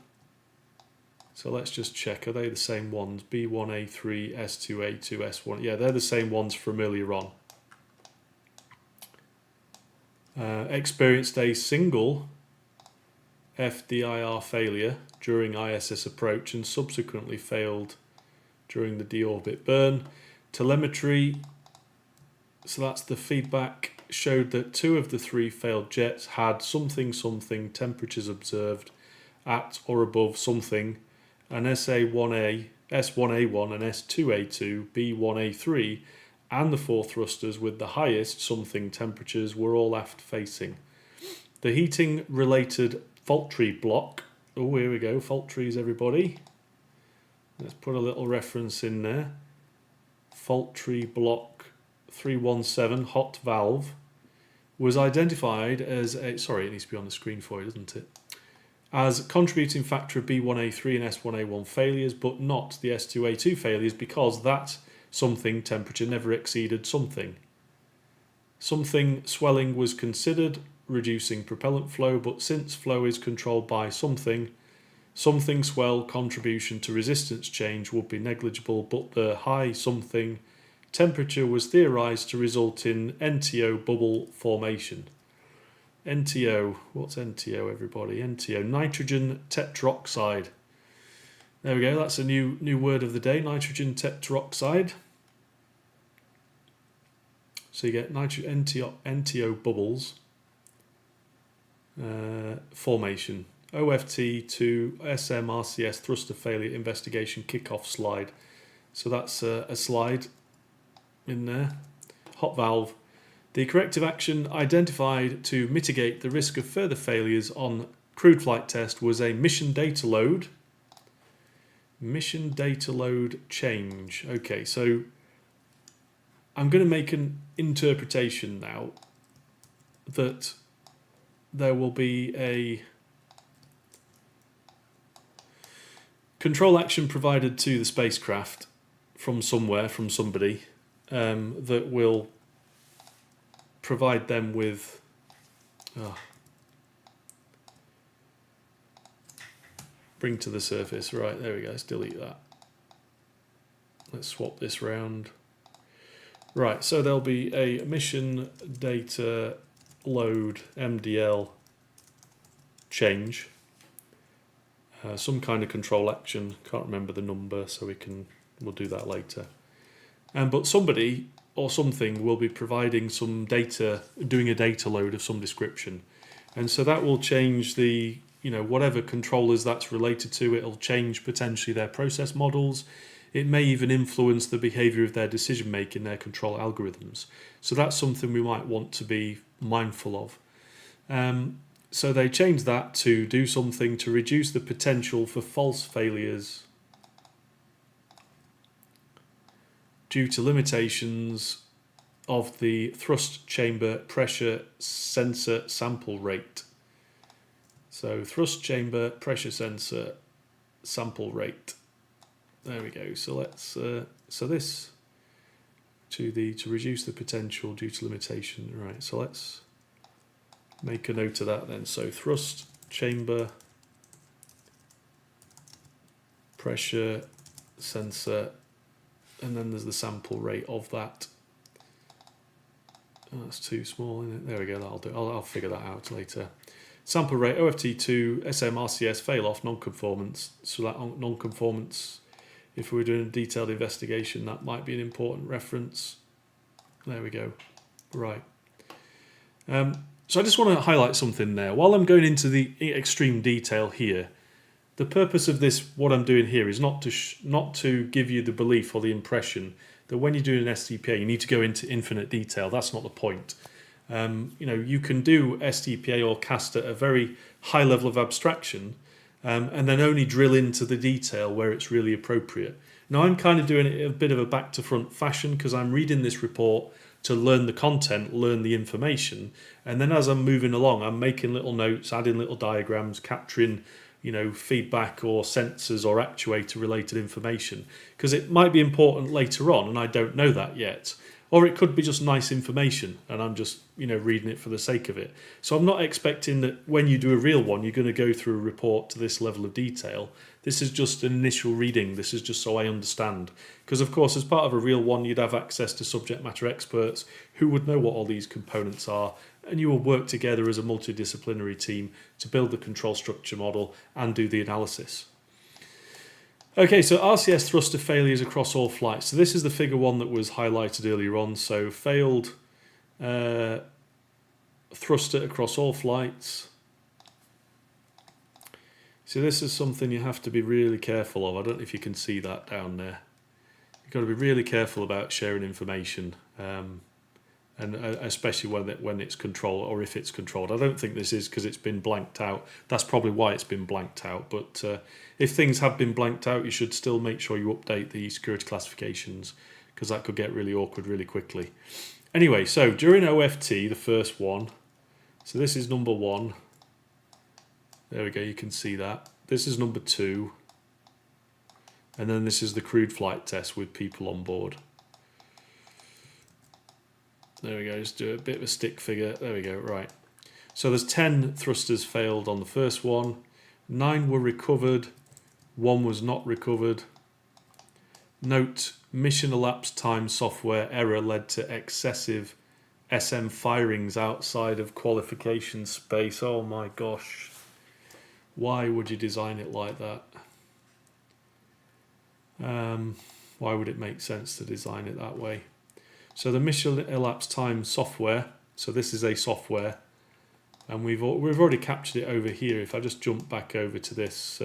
So let's just check, are they the same ones? B1A3, S2A2, S1. Yeah, they're the same ones from earlier on. Experienced a single FDIR failure during ISS approach and subsequently failed during the deorbit burn. Telemetry, so that's the feedback, showed that 2 of the 3 failed jets had something temperatures observed at or above something, and S1A1 and S2A2, B1A3 and the 4 thrusters with the highest something temperatures were all aft facing. The heating related fault tree block, oh here we go, fault trees everybody. Let's put a little reference in there. Fault tree block 317 hot valve was identified as a, sorry, it needs to be on the screen for you, doesn't it? As contributing factor of B1A3 and S1A1 failures, but not the S2A2 failures, because that something temperature never exceeded something. Something swelling was considered, reducing propellant flow, but since flow is controlled by something swell contribution to resistance change would be negligible, but the high something temperature was theorized to result in NTO bubble formation. NTO, what's NTO everybody? NTO, nitrogen tetroxide. There we go, that's a new word of the day, nitrogen tetroxide. So you get NTO bubbles formation. OFT to SMRCS thruster failure investigation kickoff slide. So that's a slide in there. Hot valve. The corrective action identified to mitigate the risk of further failures on crewed flight test was a mission data load. Mission data load change. Okay, so I'm going to make an interpretation now that there will be a control action provided to the spacecraft from somewhere, from somebody, that will provide them with bring to the surface. Right, there we go, let's delete that. Let's swap this round. Right, so there'll be a mission data load MDL change, some kind of control action, can't remember the number, so we'll do that later. But somebody or something will be providing some data, doing a data load of some description, and so that will change the, whatever controllers that's related to. It'll change potentially their process models. It may even influence the behavior of their decision making, their control algorithms. So that's something we might want to be mindful of. So they changed that to do something to reduce the potential for false failures due to limitations of the thrust chamber pressure sensor sample rate. So thrust chamber pressure sensor sample rate. There we go. So let's so this to reduce the potential due to limitation. Right. So let's make a note of that then. So thrust chamber pressure sensor, and then there's the sample rate of that. Oh, that's too small, isn't it? There we go. That'll do. I'll figure that out later. Sample rate OFT2 SMRCS fail off non-conformance. So that non-conformance, if we were doing a detailed investigation, that might be an important reference. There we go. Right. So I just want to highlight something there. While I'm going into the extreme detail here, the purpose of this, what I'm doing here, is not to give you the belief or the impression that when you're doing an STPA, you need to go into infinite detail. That's not the point. You can do STPA or CAST at a very high level of abstraction, and then only drill into the detail where it's really appropriate. Now, I'm kind of doing it in a bit of a back to front fashion because I'm reading this report to learn the content, learn the information, and then as I'm moving along, I'm making little notes, adding little diagrams, capturing feedback or sensors or actuator related information, because it might be important later on and I don't know that yet. Or it could be just nice information and I'm just reading it for the sake of it. So I'm not expecting that when you do a real one you're going to go through a report to this level of detail. This is just an initial reading. This is just so I understand. Because of course as part of a real one you'd have access to subject matter experts who would know what all these components are, and you will work together as a multidisciplinary team to build the control structure model and do the analysis. Okay, so RCS thruster failures across all flights. So this is the figure 1 that was highlighted earlier on. So failed thruster across all flights. So this is something you have to be really careful of. I don't know if you can see that down there. You've got to be really careful about sharing information, and especially when it's controlled or if it's controlled. I don't think this is because it's been blanked out. That's probably why it's been blanked out. But if things have been blanked out, you should still make sure you update the security classifications, because that could get really awkward really quickly. Anyway, so during OFT, the first one, so this is number 1. There we go, you can see that. This is number 2. And then this is the crewed flight test with people on board. There we go, just do a bit of a stick figure. There we go, right. So there's 10 thrusters failed on the first one. 9 were recovered. 1 was not recovered. Note, mission elapsed time software error led to excessive SM firings outside of qualification space. Oh my gosh. Why would you design it like that? Why would it make sense to design it that way? So the mission elapsed time software, so this is a software, and we've already captured it over here. If I just jump back over to this,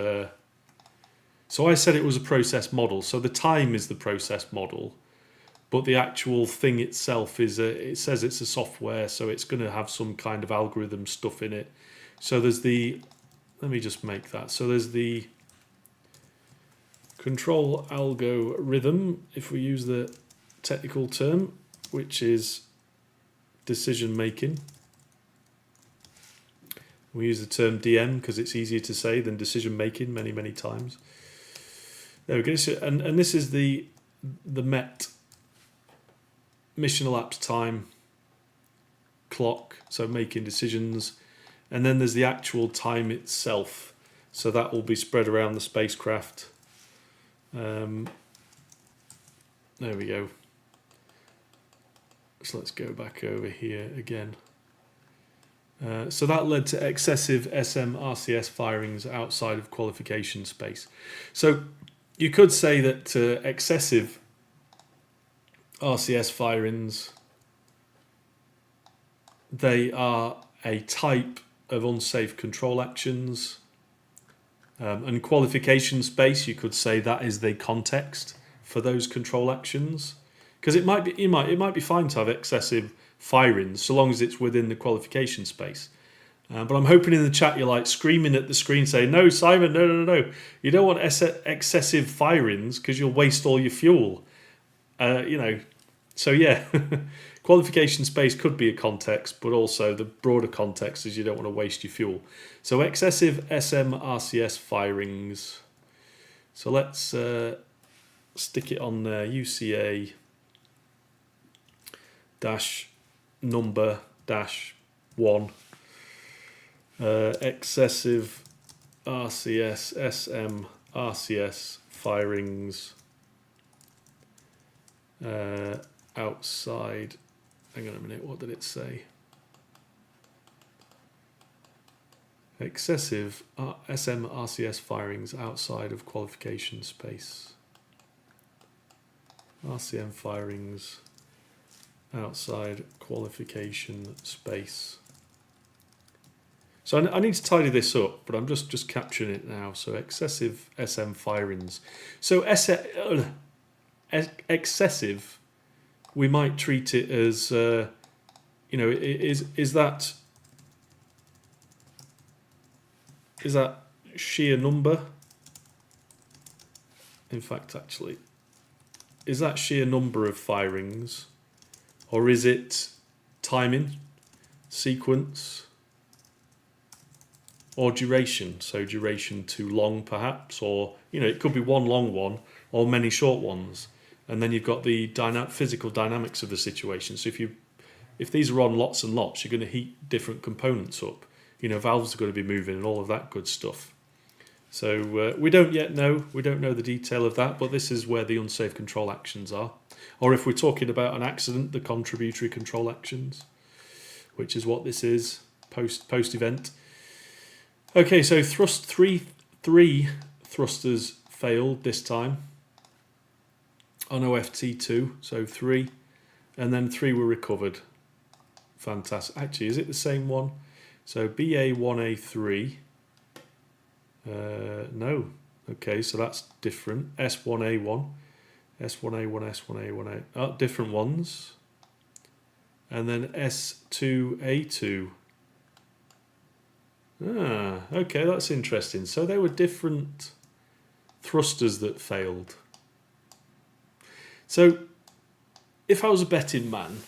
so I said it was a process model, so the time is the process model, but the actual thing itself is it says it's a software, so it's going to have some kind of algorithm stuff in it. So there's the, let me just make that, so there's the control algorithm, if we use the technical term, which is decision making. We use the term DM because it's easier to say than decision making many times. There we go. So, and this is the MET, mission elapsed time clock, so making decisions, and then there's the actual time itself, so that will be spread around the spacecraft. There we go. So let's go back over here again. So that led to excessive SM RCS firings outside of qualification space. So you could say that excessive RCS firings, they are a type of unsafe control actions. And qualification space, you could say that is the context for those control actions. Because it might be fine to have excessive firings so long as it's within the qualification space. But I'm hoping in the chat you're like screaming at the screen saying, no, Simon, no. You don't want excessive firings because you'll waste all your fuel. So yeah, qualification space could be a context, but also the broader context is you don't want to waste your fuel. So excessive SM RCS firings. So let's stick it on there, UCA -number -1. Excessive RCS, SM RCS firings outside, hang on a minute, what did it say? Excessive SM RCS firings outside of qualification space. RCM firings outside qualification space. So I need to tidy this up, but I'm just capturing it now. So excessive SM firings. So excessive, we might treat it as, is that sheer number? In fact, actually, is that sheer number of firings, or is it timing, sequence, or duration? So duration too long, perhaps, or it could be one long one or many short ones, and then you've got the physical dynamics of the situation. So if these are on lots and lots, you're going to heat different components up. Valves are going to be moving and all of that good stuff. So we don't yet know. We don't know the detail of that, but this is where the unsafe control actions are. Or if we're talking about an accident, the contributory control actions, which is what this is, post-event. Okay, so three thrusters failed this time on OFT2, so 3, and then 3 were recovered. Fantastic. Actually, is it the same one? So BA1A3, no. Okay, so that's different. S1A1, S1A1, S1A1A, oh, different ones. And then S2A2. Okay, that's interesting. So they were different thrusters that failed. So if I was a betting man,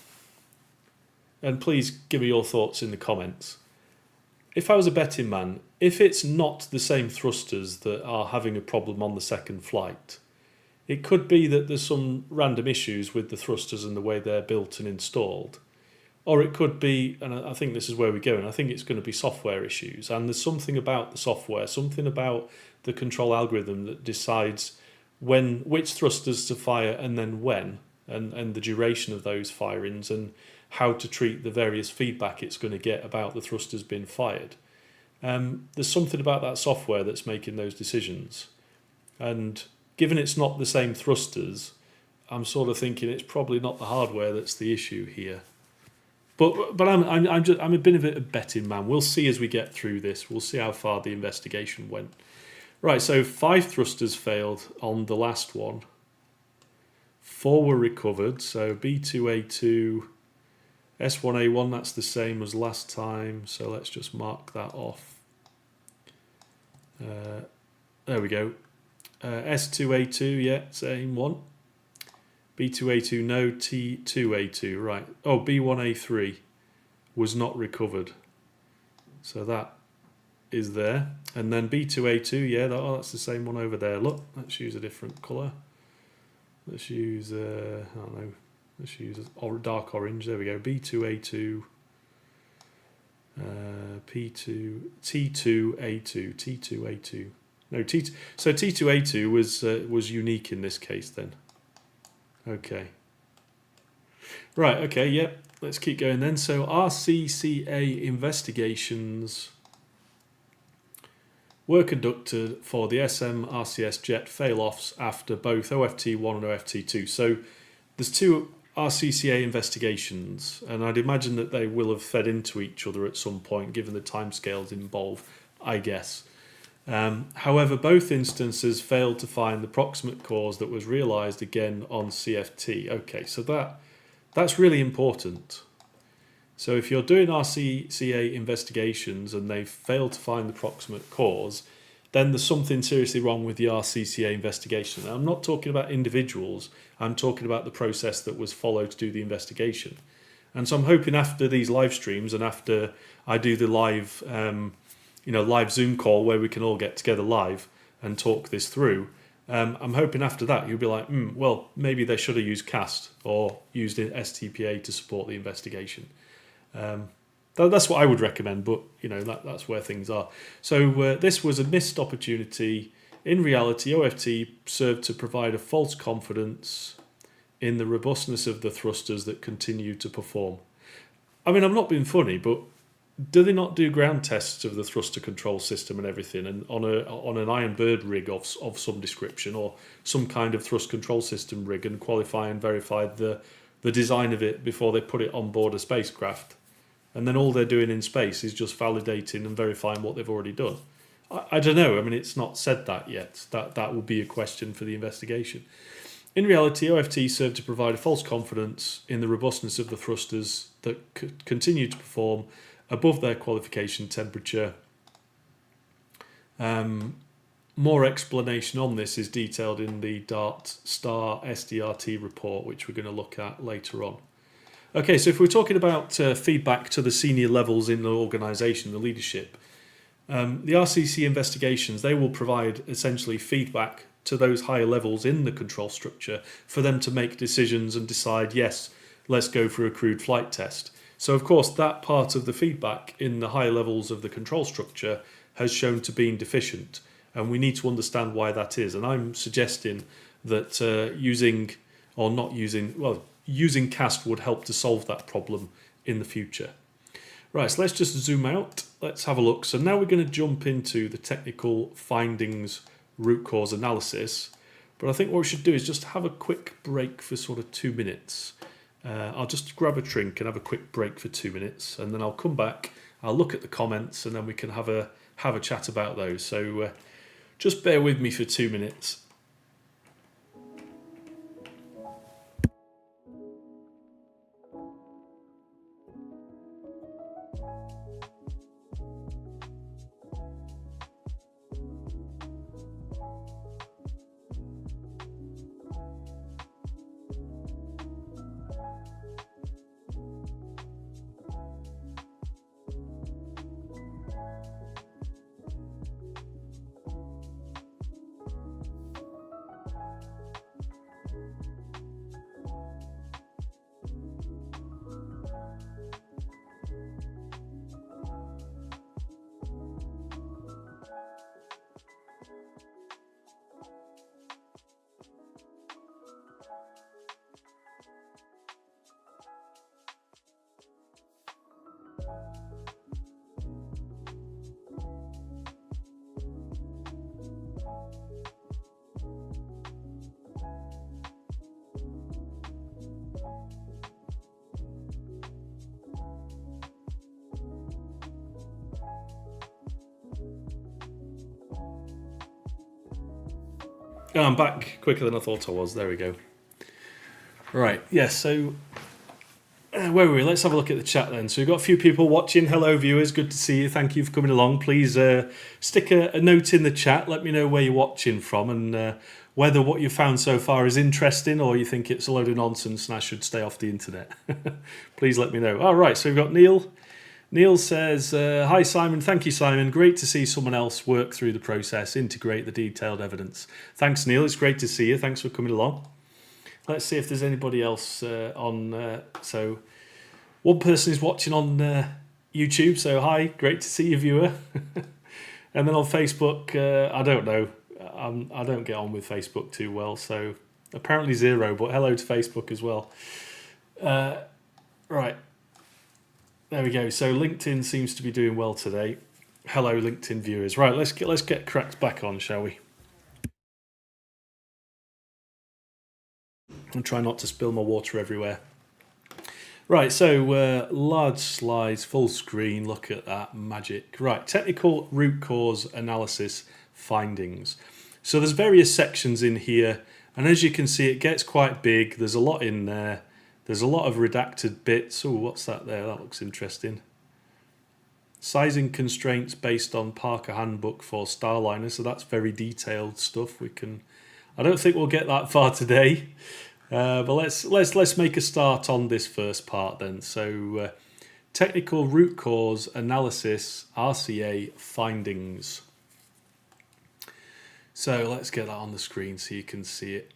and please give me your thoughts in the comments, if I was a betting man, if it's not the same thrusters that are having a problem on the second flight, it could be that there's some random issues with the thrusters and the way they're built and installed. Or it could be, and I think this is where we're going, I think it's going to be software issues. And there's something about the software, something about the control algorithm that decides which thrusters to fire and then when, and the duration of those firings and how to treat the various feedback it's going to get about the thrusters being fired. There's something about that software that's making those decisions. And given it's not the same thrusters, I'm sort of thinking it's probably not the hardware that's the issue here. But I'm a bit of a betting man. We'll see as we get through this. We'll see how far the investigation went. Right, so 5 thrusters failed on the last one. 4 were recovered. So B2A2, S1A1, that's the same as last time. So let's just mark that off. There we go. S2A2, yeah, same one. B2A2, no. T2A2, right. Oh, B1A3 was not recovered. So that is there. And then B2A2, yeah, that's the same one over there. Look, let's use a different colour. Let's use, I don't know, let's use dark orange. There we go. B2A2, P2, T2A2, T2A2. No, so T2A2 was unique in this case then. Okay. Right, okay, yep. Let's keep going then. So RCCA investigations were conducted for the SM RCS jet fail-offs after both OFT1 and OFT2. So there's 2 RCCA investigations, and I'd imagine that they will have fed into each other at some point, given the timescales involved, I guess. However, both instances failed to find the proximate cause that was realised again on CFT. Okay, so that's really important. So if you're doing RCCA investigations and they've failed to find the proximate cause, then there's something seriously wrong with the RCCA investigation. Now, I'm not talking about individuals, I'm talking about the process that was followed to do the investigation. And so I'm hoping after these live streams and after I do the live live Zoom call where we can all get together live and talk this through, I'm hoping after that you'll be like, well, maybe they should have used CAST or used STPA to support the investigation. That's what I would recommend, but that's where things are. So this was a missed opportunity. In reality, OFT served to provide a false confidence in the robustness of the thrusters that continued to perform. I mean, I'm not being funny, but do they not do ground tests of the thruster control system and everything, and on an Iron Bird rig of some description or some kind of thrust control system rig, and qualify and verify the design of it before they put it on board a spacecraft? And then all they're doing in space is just validating and verifying what they've already done. I don't know. I mean, it's not said that yet. That will be a question for the investigation. In reality, OFT served to provide a false confidence in the robustness of the thrusters that could continue to perform above their qualification temperature. More explanation on this is detailed in the Dart Star SDRT report, which we're going to look at later on. Okay, so if we're talking about feedback to the senior levels in the organisation, the leadership, the RCC investigations, they will provide essentially feedback to those higher levels in the control structure for them to make decisions and decide, yes, let's go for a crewed flight test. So of course that part of the feedback in the higher levels of the control structure has shown to be deficient, and we need to understand why that is. And I'm suggesting that using CAST would help to solve that problem in the future. Right, so let's just zoom out. Let's have a look. So now we're going to jump into the technical findings root cause analysis. But I think what we should do is just have a quick break for sort of 2 minutes. I'll just grab a drink and have a quick break for 2 minutes, and then I'll come back. I'll look at the comments, and then we can have a chat about those. So just bear with me for 2 minutes. Oh, I'm back quicker than I thought I was. There we go. Right, yes, so where were we? Let's have a look at the chat then. So we've got a few people watching. Hello, viewers. Good to see you. Thank you for coming along. Please stick a note in the chat. Let me know where you're watching from and whether what you've found so far is interesting or you think it's a load of nonsense and I should stay off the internet. Please let me know. All right, so we've got Neil. Neil says, hi Simon, thank you Simon, great to see someone else work through the process, integrate the detailed evidence. Thanks Neil, it's great to see you, thanks for coming along. Let's see if there's anybody else on, so one person is watching on YouTube, so hi, great to see you viewer. And then on Facebook, I don't know, I don't get on with Facebook too well, so apparently 0, but hello to Facebook as well. Right. There we go. So LinkedIn seems to be doing well today. Hello, LinkedIn viewers. Right, let's get cracked back on, shall we? And try not to spill my water everywhere. Right, so large slides, full screen. Look at that magic. Right, technical root cause analysis findings. So there's various sections in here, and as you can see, it gets quite big. There's a lot in there. There's a lot of redacted bits. Oh, what's that there? That looks interesting. Sizing constraints based on Parker Handbook for Starliner. So that's very detailed stuff. I don't think we'll get that far today, but let's make a start on this first part then. So technical root cause analysis, RCA findings. So let's get that on the screen so you can see it.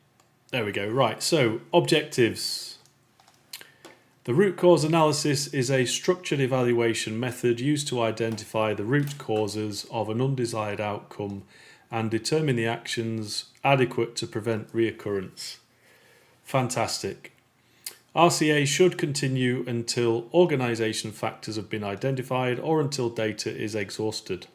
There we go. Right. So objectives. The root cause analysis is a structured evaluation method used to identify the root causes of an undesired outcome and determine the actions adequate to prevent reoccurrence. Fantastic. RCA should continue until organisation factors have been identified or until data is exhausted.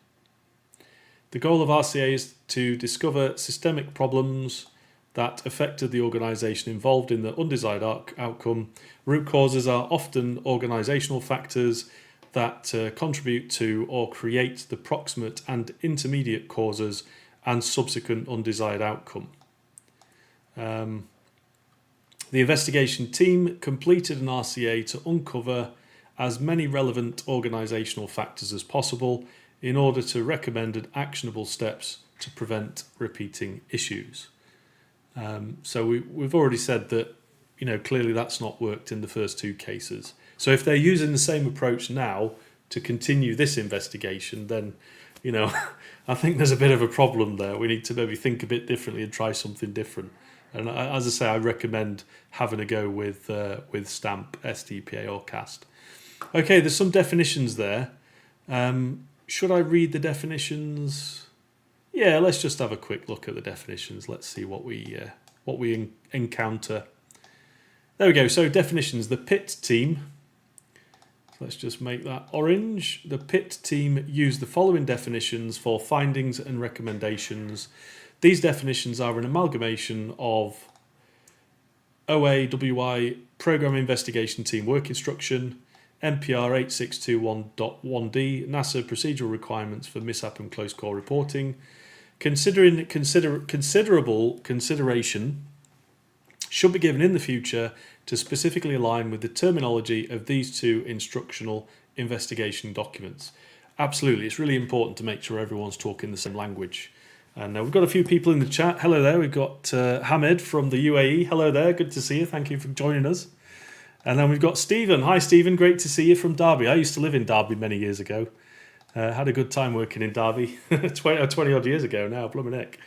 The goal of RCA is to discover systemic problems that affected the organisation involved in the undesired outcome. Root causes are often organisational factors that contribute to or create the proximate and intermediate causes and subsequent undesired outcome. The investigation team completed an RCA to uncover as many relevant organisational factors as possible in order to recommend actionable steps to prevent repeating issues. So we've already said that, clearly that's not worked in the first two cases. So if they're using the same approach now to continue this investigation, then, I think there's a bit of a problem there. We need to maybe think a bit differently and try something different. And as I say, I recommend having a go with STAMP, STPA or CAST. Okay, there's some definitions there. Should I read the definitions? Yeah, let's just have a quick look at the definitions. Let's see what we encounter. There we go. So definitions. The PIT team. Let's just make that orange. The PIT team used the following definitions for findings and recommendations. These definitions are an amalgamation of OAWI Program Investigation Team Work Instruction, NPR 8621.1D, NASA Procedural Requirements for Mishap and Close Call Reporting. Considerable consideration should be given in the future to specifically align with the terminology of these two instructional investigation documents. Absolutely, it's really important to make sure everyone's talking the same language. And we've got a few people in the chat. Hello there, we've got Hamid from the UAE. Hello there, good to see you. Thank you for joining us. And then we've got Stephen. Hi Stephen, great to see you from Derby. I used to live in Derby many years ago. Had a good time working in Derby 20 odd years ago now, blooming heck.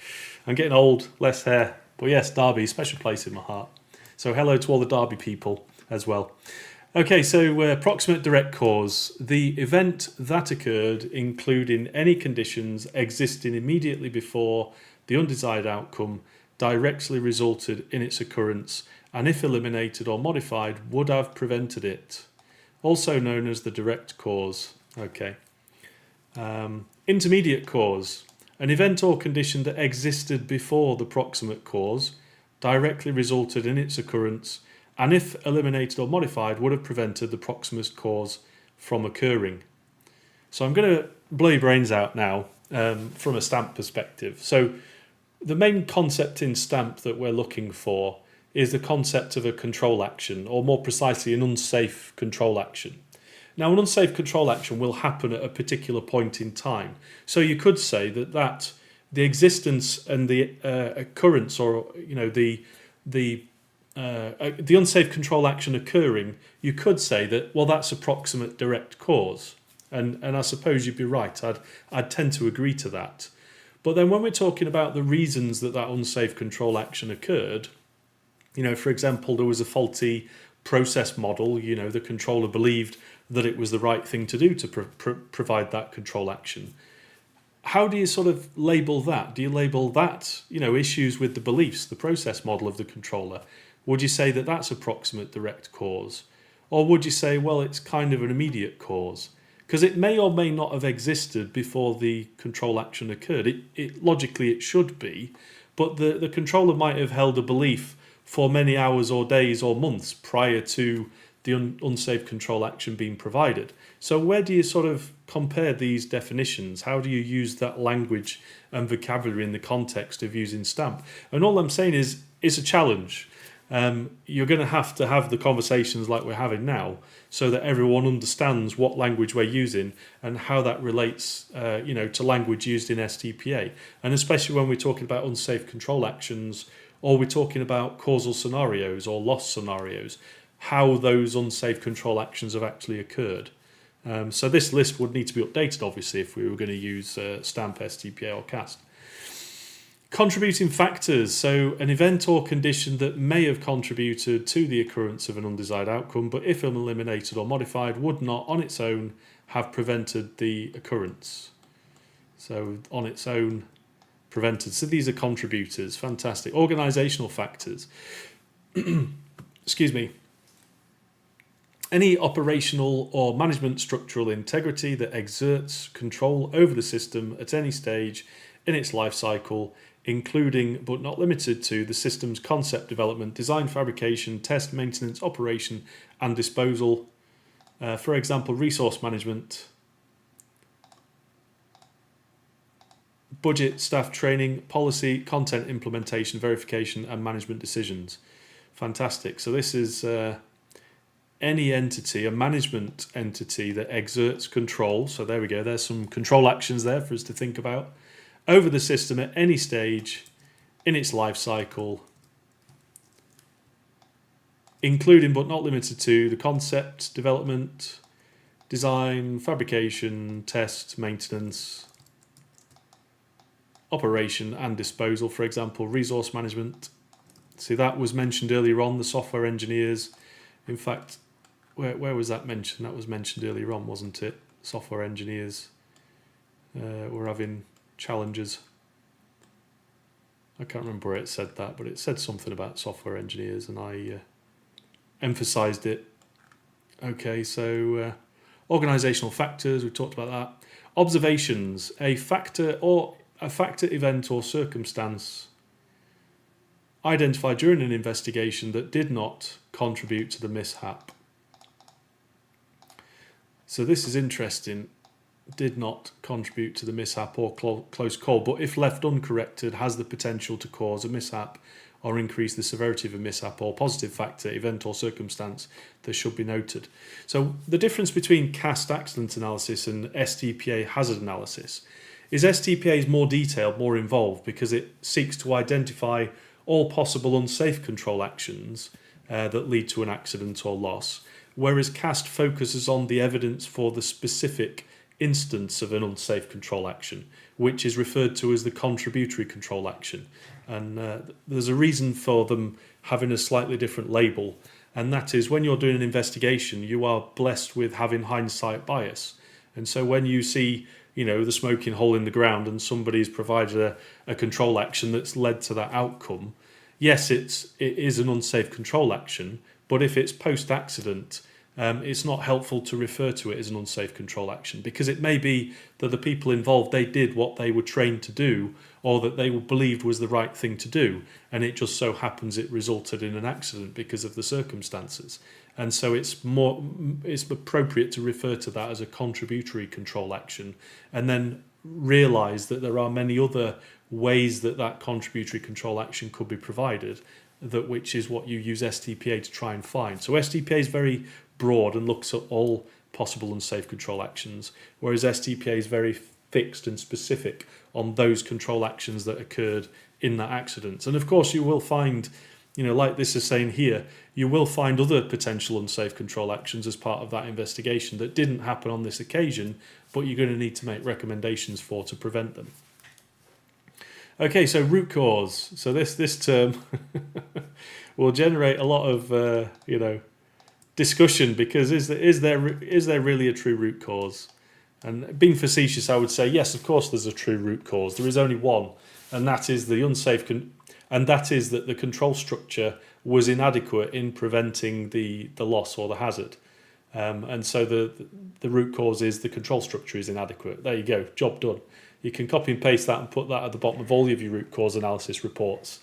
I'm getting old, less hair. But yes, Derby, special place in my heart. So hello to all the Derby people as well. Okay, so proximate direct cause. The event that occurred, including any conditions existing immediately before the undesired outcome, directly resulted in its occurrence, and if eliminated or modified, would have prevented it. Also known as the direct cause. Okay. Intermediate cause. An event or condition that existed before the proximate cause, directly resulted in its occurrence, and if eliminated or modified, would have prevented the proximate cause from occurring. So I'm going to blow your brains out now from a STAMP perspective. So the main concept in STAMP that we're looking for is the concept of a control action, or more precisely, an unsafe control action. Now, an unsafe control action will happen at a particular point in time. So you could say that the existence and the occurrence, or the unsafe control action occurring, you could say that, well, that's a proximate direct cause. And I suppose you'd be right. I'd tend to agree to that. But then when we're talking about the reasons that unsafe control action occurred, for example, there was a faulty process model, the controller believed that it was the right thing to do to provide that control action. How do you sort of label that? Do you label that, issues with the beliefs, the process model of the controller? Would you say that that's a proximate direct cause? Or would you say, well, it's kind of an immediate cause? Because it may or may not have existed before the control action occurred. Logically, it should be, but the controller might have held a belief for many hours or days or months prior to the unsafe control action being provided. So where do you sort of compare these definitions? How do you use that language and vocabulary in the context of using STAMP? And all I'm saying is, it's a challenge. You're going to have the conversations like we're having now so that everyone understands what language we're using and how that relates to language used in STPA. And especially when we're talking about unsafe control actions, or we're talking about causal scenarios or loss scenarios, how those unsafe control actions have actually occurred. So this list would need to be updated, obviously, if we were going to use STAMP, STPA or CAST. Contributing factors. So an event or condition that may have contributed to the occurrence of an undesired outcome, but if eliminated or modified, would not on its own have prevented the occurrence. So on its own, prevented. So these are contributors. Fantastic. Organisational factors. Excuse me. Any operational or management structural integrity that exerts control over the system at any stage in its life cycle, including but not limited to the system's concept development, design, fabrication, test, maintenance, operation and disposal. For example, resource management, budget, staff training, policy, content implementation, verification and management decisions. Fantastic. So this is any entity, a management entity that exerts control. So there we go. There's some control actions there for us to think about over the system at any stage in its life cycle, including but not limited to the concept, development, design, fabrication, test, maintenance, operation and disposal, for example, resource management. See, that was mentioned earlier on, the software engineers. In fact, where was that mentioned? That was mentioned earlier on, wasn't it? Software engineers were having challenges. I can't remember where it said that, but it said something about software engineers, and I emphasised it. Okay, so organisational factors, we've talked about that. Observations, a factor, event or circumstance identified during an investigation that did not contribute to the mishap. So this is interesting. Did not contribute to the mishap or close call, but if left uncorrected, has the potential to cause a mishap or increase the severity of a mishap or positive factor, event or circumstance that should be noted. So the difference between CAST accident analysis and STPA hazard analysis is STPA is more detailed, more involved, because it seeks to identify all possible unsafe control actions that lead to an accident or loss, whereas CAST focuses on the evidence for the specific instance of an unsafe control action, which is referred to as the contributory control action. And there's a reason for them having a slightly different label, and that is when you're doing an investigation, you are blessed with having hindsight bias. And so when you see, the smoking hole in the ground and somebody's provided a control action that's led to that outcome, yes, it is an unsafe control action, but if it's post-accident, it's not helpful to refer to it as an unsafe control action, because it may be that the people involved, they did what they were trained to do or that they believed was the right thing to do, and it just so happens it resulted in an accident because of the circumstances. And so it's appropriate to refer to that as a contributory control action, and then realise that there are many other ways that contributory control action could be provided, which is what you use STPA to try and find. So STPA is very broad and looks at all possible unsafe control actions, whereas STPA is very fixed and specific on those control actions that occurred in that accident. And of course you will find, like this is saying here, you will find other potential unsafe control actions as part of that investigation that didn't happen on this occasion, but you're going to need to make recommendations to prevent them. Okay, so root cause. So this term will generate a lot of discussion, because is there really a true root cause? And being facetious, I would say yes, of course there's a true root cause. There is only one, and that is the that the control structure was inadequate in preventing the loss or the hazard. And so the root cause is the control structure is inadequate. There you go, job done. You can copy and paste that and put that at the bottom of all of your root cause analysis reports.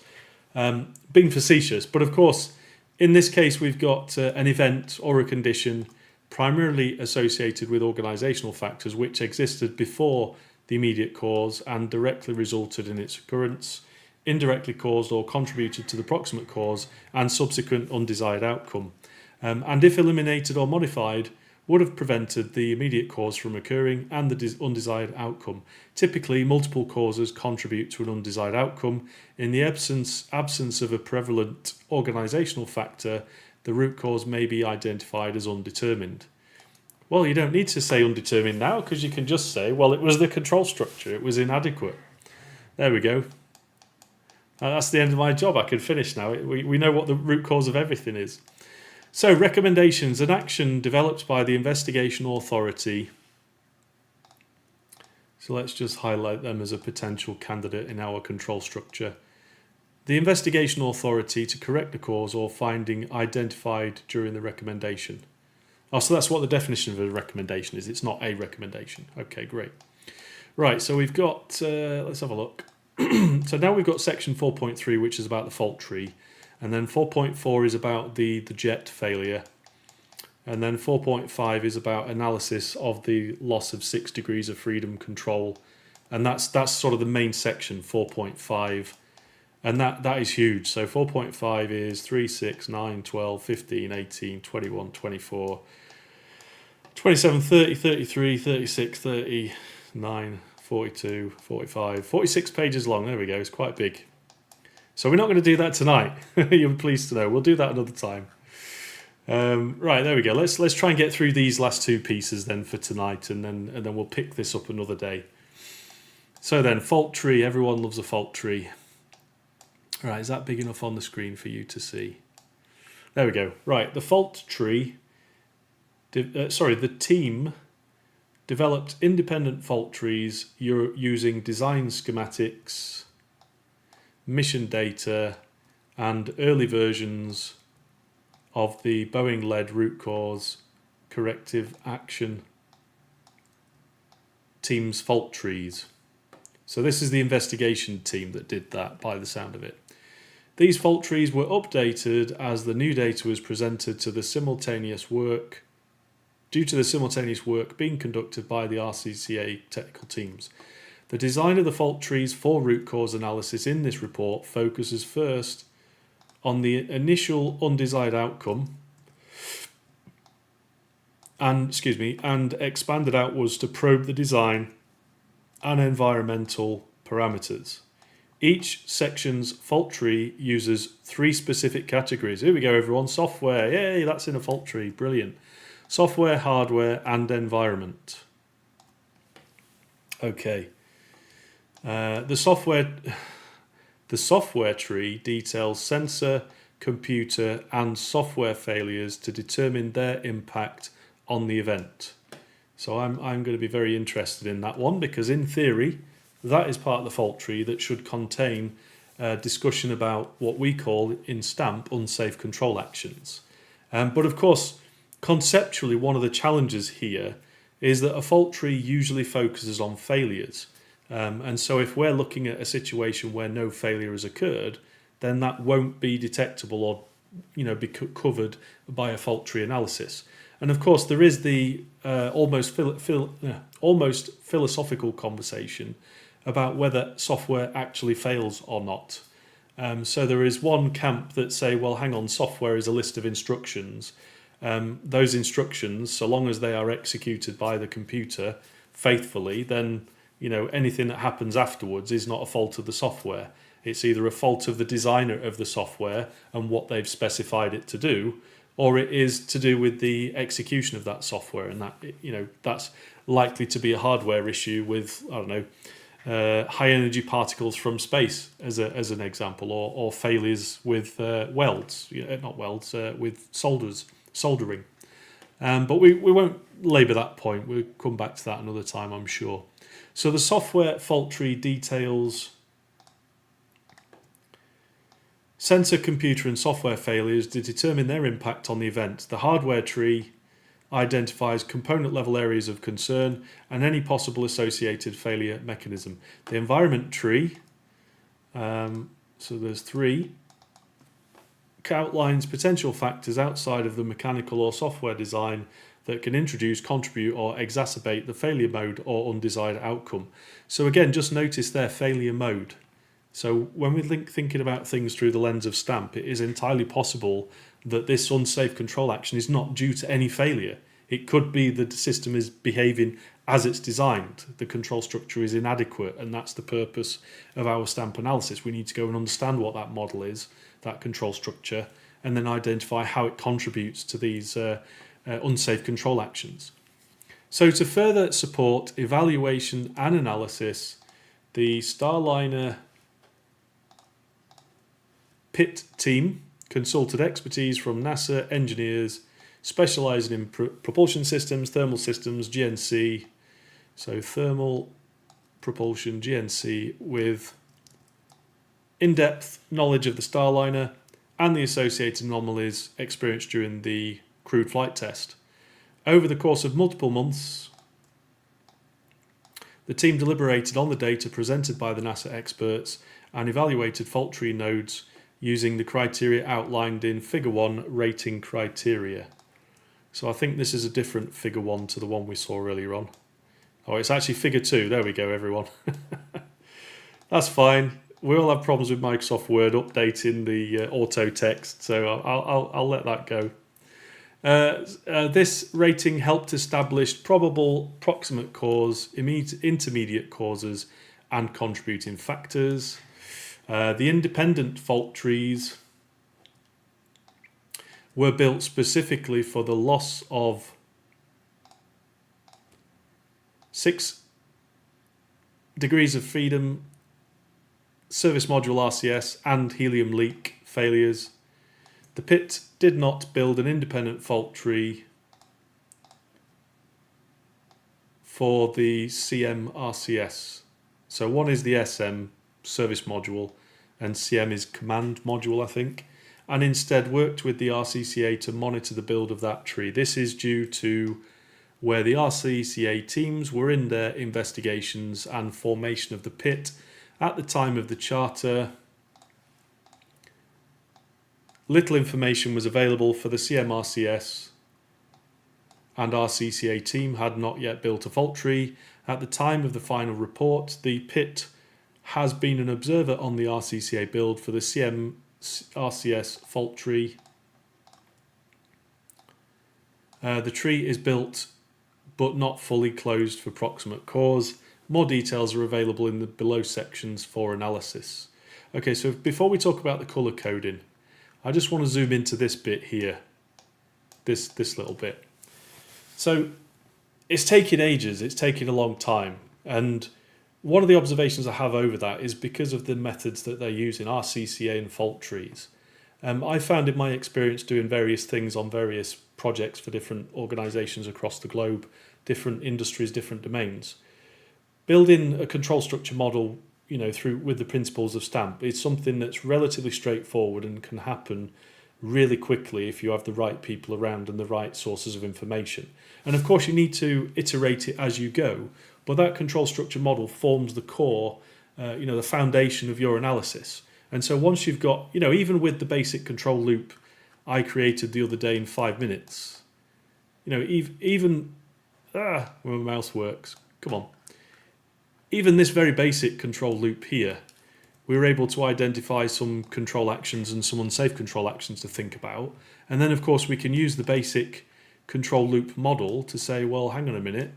Being facetious, but of course, in this case, we've got an event or a condition primarily associated with organisational factors which existed before the immediate cause and directly resulted in its occurrence, indirectly caused or contributed to the proximate cause and subsequent undesired outcome, and if eliminated or modified, would have prevented the immediate cause from occurring and the undesired outcome. Typically, multiple causes contribute to an undesired outcome. In the absence of a prevalent organisational factor, the root cause may be identified as undetermined. Well, you don't need to say undetermined now, because you can just say, well, it was the control structure, it was inadequate. There we go. That's the end of my job. I can finish now. We know what the root cause of everything is. So, recommendations. An action developed by the investigation authority. So let's just highlight them as a potential candidate in our control structure. The investigation authority to correct the cause or finding identified during the recommendation. Oh, so that's what the definition of a recommendation is. It's not a recommendation. Okay, great. Right, so we've got, let's have a look. So now we've got section 4.3, which is about the fault tree. And then 4.4 is about the jet failure. And then 4.5 is about analysis of the loss of 6 degrees of freedom control. And that's sort of the main section, 4.5. And that is huge. So 4.5 is 3, 6, 9, 12, 15, 18, 21, 24, 27, 30, 33, 36, 39, 42, 45, 46 pages long. There we go. It's quite big. So we're not going to do that tonight. You're pleased to know. We'll do that another time. Right, there we go. Let's try and get through these last two pieces then for tonight, and then we'll pick this up another day. So then, fault tree. Everyone loves a fault tree. Right, is that big enough on the screen for you to see? There we go. Right, the fault tree. The team developed independent fault trees using design schematics, mission data, and early versions of the Boeing-led root cause corrective action team's fault trees. So this is the investigation team that did that, by the sound of it. These fault trees were updated as the new data was presented to the simultaneous work, due to the simultaneous work being conducted by the RCCA technical teams. The design of the fault trees for root cause analysis in this report focuses first on the initial undesired outcome and expanded outwards to probe the design and environmental parameters. Each section's fault tree uses 3 specific categories. Here we go, everyone. Software. Yay, that's in a fault tree. Brilliant. Software, hardware, and environment. Okay. The software tree details sensor, computer, and software failures to determine their impact on the event. So I'm going to be very interested in that one, because in theory, that is part of the fault tree that should contain discussion about what we call in STAMP unsafe control actions. But of course, conceptually, one of the challenges here is that a fault tree usually focuses on failures. And so if we're looking at a situation where no failure has occurred, then that won't be detectable or be covered by a fault tree analysis. And of course, there is the almost philosophical conversation about whether software actually fails or not. So there is one camp that say, well, hang on, software is a list of instructions. Those instructions, so long as they are executed by the computer faithfully, then anything that happens afterwards is not a fault of the software. It's either a fault of the designer of the software and what they've specified it to do, or it is to do with the execution of that software, and that that's likely to be a hardware issue with high energy particles from space as an example, or failures with with soldering. But we won't labour that point. We'll come back to that another time, I'm sure. So the software fault tree details sensor, computer, and software failures to determine their impact on the event. The hardware tree identifies component level areas of concern and any possible associated failure mechanism. The environment tree, so there's 3, outlines potential factors outside of the mechanical or software design that can introduce, contribute, or exacerbate the failure mode or undesired outcome. So again, just notice their failure mode. So when we thinking about things through the lens of STAMP, it is entirely possible that this unsafe control action is not due to any failure. It could be that the system is behaving as it's designed. The control structure is inadequate, and that's the purpose of our STAMP analysis. We need to go and understand what that model is, that control structure, and then identify how it contributes to these unsafe control actions. So to further support evaluation and analysis, the Starliner PIT team consulted expertise from NASA engineers specialising in propulsion systems, thermal systems, GNC, so thermal, propulsion, GNC, with in-depth knowledge of the Starliner and the associated anomalies experienced during the crewed flight test. Over the course of multiple months, the team deliberated on the data presented by the NASA experts and evaluated fault tree nodes using the criteria outlined in Figure 1 rating criteria. So I think this is a different Figure 1 to the one we saw earlier on. Oh, it's actually Figure 2. There we go, everyone. That's fine. we all have problems with Microsoft Word updating the auto text, so I'll let that go. This rating helped establish probable proximate cause, intermediate causes, and contributing factors. The independent fault trees were built specifically for the loss of 6 degrees of freedom, service module RCS, and helium leak failures. The pit did not build an independent fault tree for the CM RCS. So one is the SM service module and CM is command module, I think, and instead worked with the RCCA to monitor the build of that tree. This is due to where the RCCA teams were in their investigations and formation of the pit at the time of the charter. Little information was available for the CMRCS, and RCCA team had not yet built a fault tree. At the time of the final report, the pit has been an observer on the RCCA build for the CMRCS fault tree. The tree is built but not fully closed for proximate cause. More details are available in the below sections for analysis. Okay, so before we talk about the colour coding, I just want to zoom into this bit here, this little bit. So it's taking ages, it's taking a long time, and one of the observations I have over that is because of the methods that they're using, RCCA and fault trees. I found in my experience doing various things on various projects for different organisations across the globe, different industries, different domains. Building a control structure model, through with the principles of STAMP is something that's relatively straightforward and can happen really quickly if you have the right people around and the right sources of information. And of course you need to iterate it as you go, but that control structure model forms the core, the foundation of your analysis. And so once you've got, even with the basic control loop I created the other day in 5 minutes, even where my mouse works, come on. Even this very basic control loop here, we were able to identify some control actions and some unsafe control actions to think about. And then, of course, we can use the basic control loop model to say, well, hang on a minute.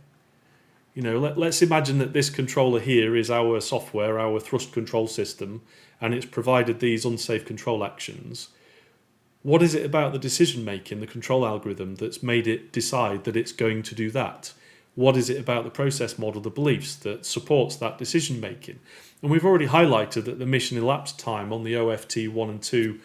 Let's imagine that this controller here is our software, our thrust control system, and it's provided these unsafe control actions. What is it about the decision making, the control algorithm, that's made it decide that it's going to do that? What is it about the process model, the beliefs that supports that decision making? And we've already highlighted that the mission elapsed time on the OFT 1 and 2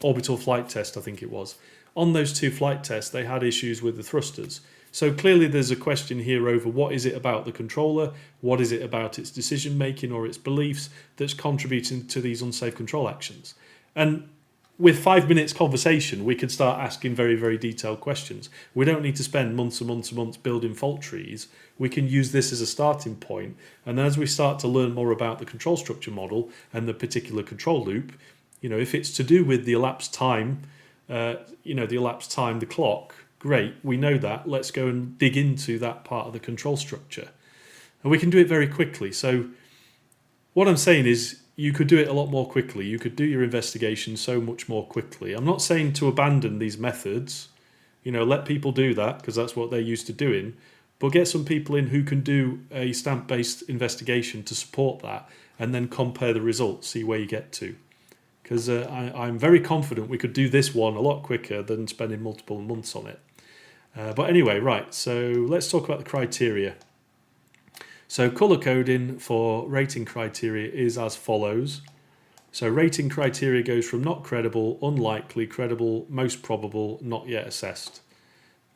orbital flight test, I think it was. On those 2 flight tests, they had issues with the thrusters. So clearly there's a question here over what is it about the controller, what is it about its decision making or its beliefs that's contributing to these unsafe control actions. And with 5 minutes conversation, we could start asking very, very detailed questions. We don't need to spend months and months and months building fault trees. We can use this as a starting point. And as we start to learn more about the control structure model and the particular control loop, if it's to do with the elapsed time, the clock, great, we know that. Let's go and dig into that part of the control structure. And we can do it very quickly. So what I'm saying is, you could do it a lot more quickly. You could do your investigation so much more quickly. I'm not saying to abandon these methods, let people do that because that's what they're used to doing, but get some people in who can do a stamp-based investigation to support that and then compare the results, see where you get to. Because I'm very confident we could do this one a lot quicker than spending multiple months on it. But anyway, right, so let's talk about the criteria. So colour coding for rating criteria is as follows. So rating criteria goes from not credible, unlikely, credible, most probable, not yet assessed.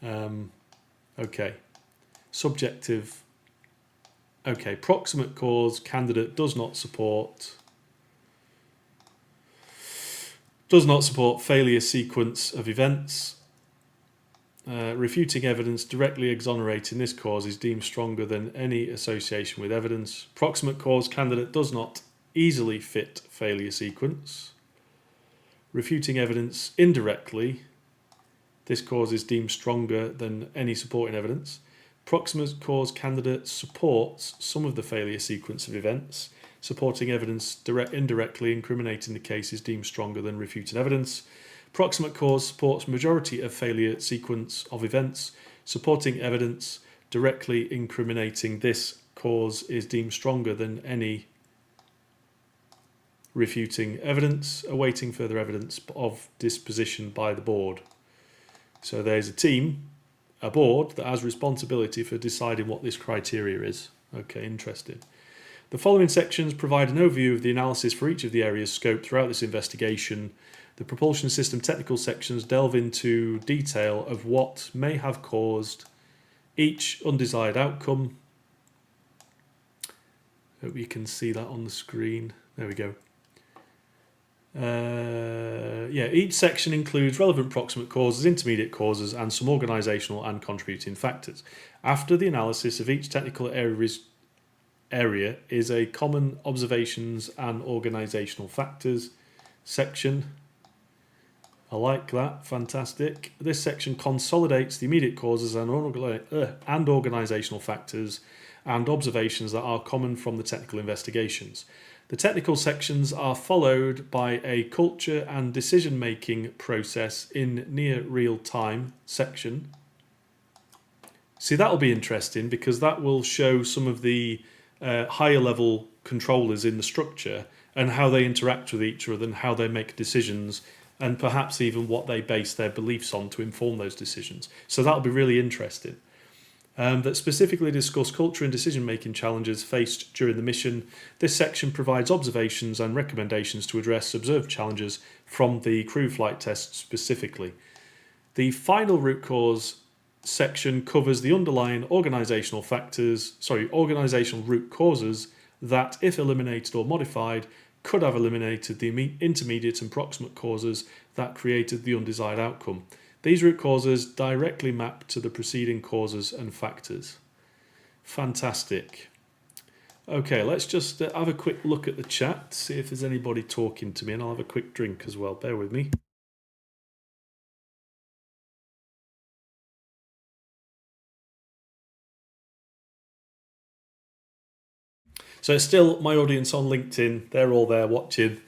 Okay. Subjective. Okay, proximate cause, candidate does not support failure sequence of events. Refuting evidence directly exonerating this cause is deemed stronger than any association with evidence. Proximate cause candidate does not easily fit failure sequence. Refuting evidence indirectly, this cause is deemed stronger than any supporting evidence. Proximate cause candidate supports some of the failure sequence of events. Supporting evidence indirectly incriminating the case is deemed stronger than refuting evidence. Proximate cause supports majority of failure sequence of events. Supporting evidence directly incriminating this cause is deemed stronger than any refuting evidence. Awaiting further evidence of disposition by the board. So there's a board that has responsibility for deciding what this criteria is. Okay, interesting. The following sections provide an overview of the analysis for each of the areas scoped throughout this investigation. The propulsion system technical sections delve into detail of what may have caused each undesired outcome. Hope you can see that on the screen. There we go. Each section includes relevant proximate causes, intermediate causes, and some organisational and contributing factors. After the analysis of each technical area is a common observations and organisational factors section. I like that, fantastic. This section consolidates the immediate causes and organisational factors and observations that are common from the technical investigations. The technical sections are followed by a culture and decision-making process in near real time section. See, that'll be interesting because that will show some of the higher level controllers in the structure and how they interact with each other and how they make decisions and perhaps even what they base their beliefs on to inform those decisions. So that'll be really interesting. That specifically discuss culture and decision-making challenges faced during the mission. This section provides observations and recommendations to address observed challenges from the crew flight test specifically. The final root cause section covers the underlying organisational root causes that, if eliminated or modified, could have eliminated the intermediate and proximate causes that created the undesired outcome. These root causes directly map to the preceding causes and factors. Fantastic. Okay, let's just have a quick look at the chat, see if there's anybody talking to me, and I'll have a quick drink as well. Bear with me. So it's still my audience on LinkedIn. They're all there watching.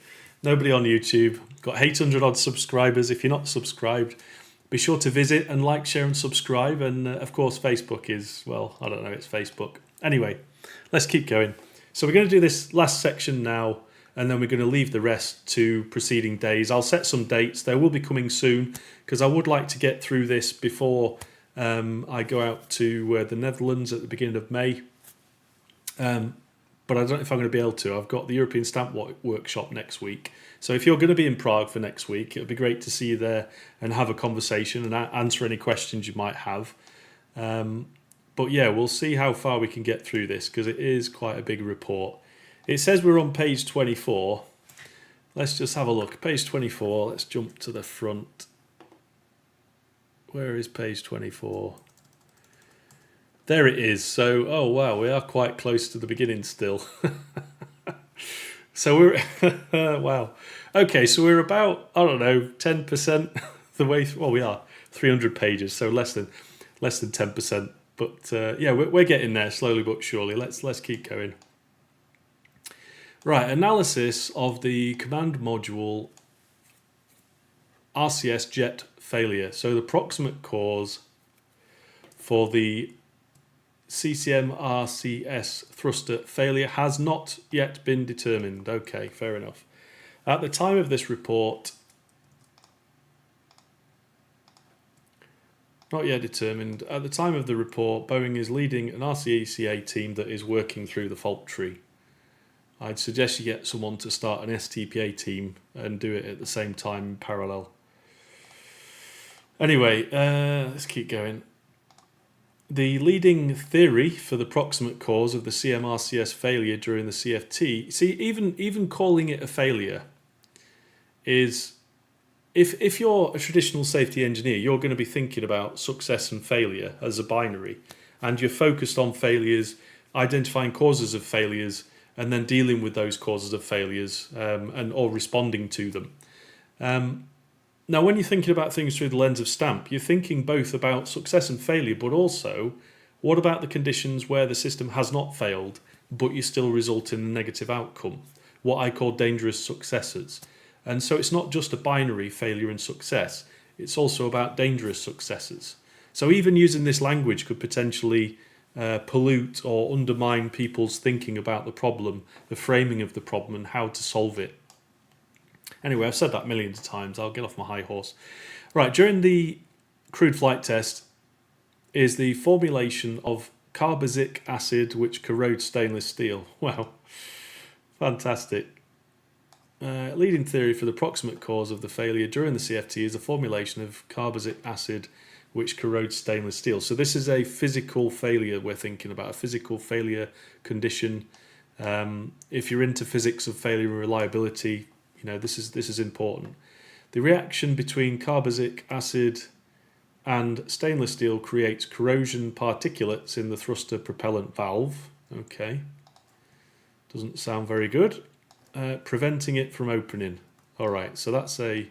Nobody on YouTube. Got 800 odd subscribers. If you're not subscribed, be sure to visit and like, share and subscribe. And of course, Facebook is, well, I don't know, it's Facebook. Anyway, let's keep going. So we're going to do this last section now, and then we're going to leave the rest to preceding days. I'll set some dates. They will be coming soon because I would like to get through this before I go out to the Netherlands at the beginning of May. But I don't know if I'm going to be able to. I've got the European Stamp Workshop next week. So if you're going to be in Prague for next week, it would be great to see you there and have a conversation and answer any questions you might have. But yeah, we'll see how far we can get through this because it is quite a big report. It says we're on page 24. Let's just have a look. Page 24, let's jump to the front. Where is page 24? There it is. So, oh wow, we are quite close to the beginning still. So we're, wow. Okay, so we're about, I don't know, 10% the way through. Well, we are 300 pages, so less than 10%. But yeah, we're getting there slowly but surely. Let's keep going. Right, analysis of the command module RCS jet failure. So the proximate cause for the CCM RCS thruster failure has not yet been determined. Okay, fair enough. At the time of this report, not yet determined. At the time of the report, Boeing is leading an RCECA team that is working through the fault tree. I'd suggest you get someone to start an STPA team and do it at the same time in parallel. Anyway, let's keep going. The leading theory for the proximate cause of the CMRCS failure during the CFT, see, even calling it a failure is, if you're a traditional safety engineer, you're going to be thinking about success and failure as a binary, and you're focused on failures, identifying causes of failures, and then dealing with those causes of failures or responding to them. Now, when you're thinking about things through the lens of STAMP, you're thinking both about success and failure, but also what about the conditions where the system has not failed but you still result in a negative outcome, what I call dangerous successes. And so it's not just a binary failure and success, it's also about dangerous successes. So even using this language could potentially pollute or undermine people's thinking about the problem, the framing of the problem, and how to solve it. Anyway, I've said that millions of times. I'll get off my high horse. Right, during the crude flight test is the formulation of carboxylic acid which corrodes stainless steel. Wow, fantastic. Leading theory for the proximate cause of the failure during the CFT is the formulation of carboxylic acid which corrodes stainless steel. So this is a physical failure we're thinking about, a physical failure condition. If you're into physics of failure and reliability, you know this is important. The reaction between carboxylic acid and stainless steel creates corrosion particulates in the thruster propellant valve. Okay, doesn't sound very good. Preventing it from opening. All right, so that's an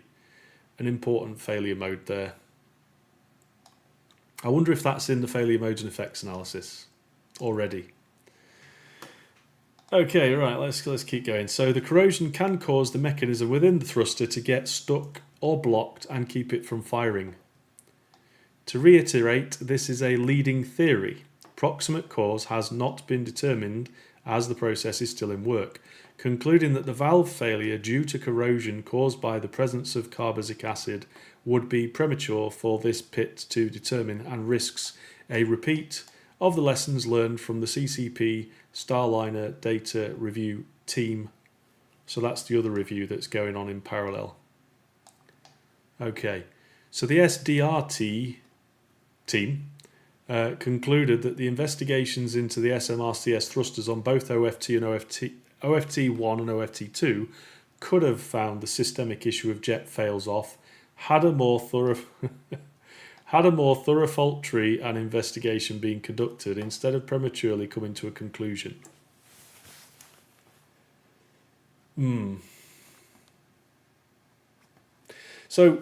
important failure mode there. I wonder if that's in the failure modes and effects analysis already. Okay, right, let's keep going. So the corrosion can cause the mechanism within the thruster to get stuck or blocked and keep it from firing. To reiterate, this is a leading theory. Proximate cause has not been determined as the process is still in work, concluding that the valve failure due to corrosion caused by the presence of carboxylic acid would be premature for this pit to determine and risks a repeat of the lessons learned from the CCP Starliner data review team. So that's the other review that's going on in parallel. Okay, so the SDRT team concluded that the investigations into the SMRCS thrusters on both OFT and OFT1 and OFT2 could have found the systemic issue of jet fails off had a more thorough fault tree and investigation being conducted instead of prematurely coming to a conclusion. So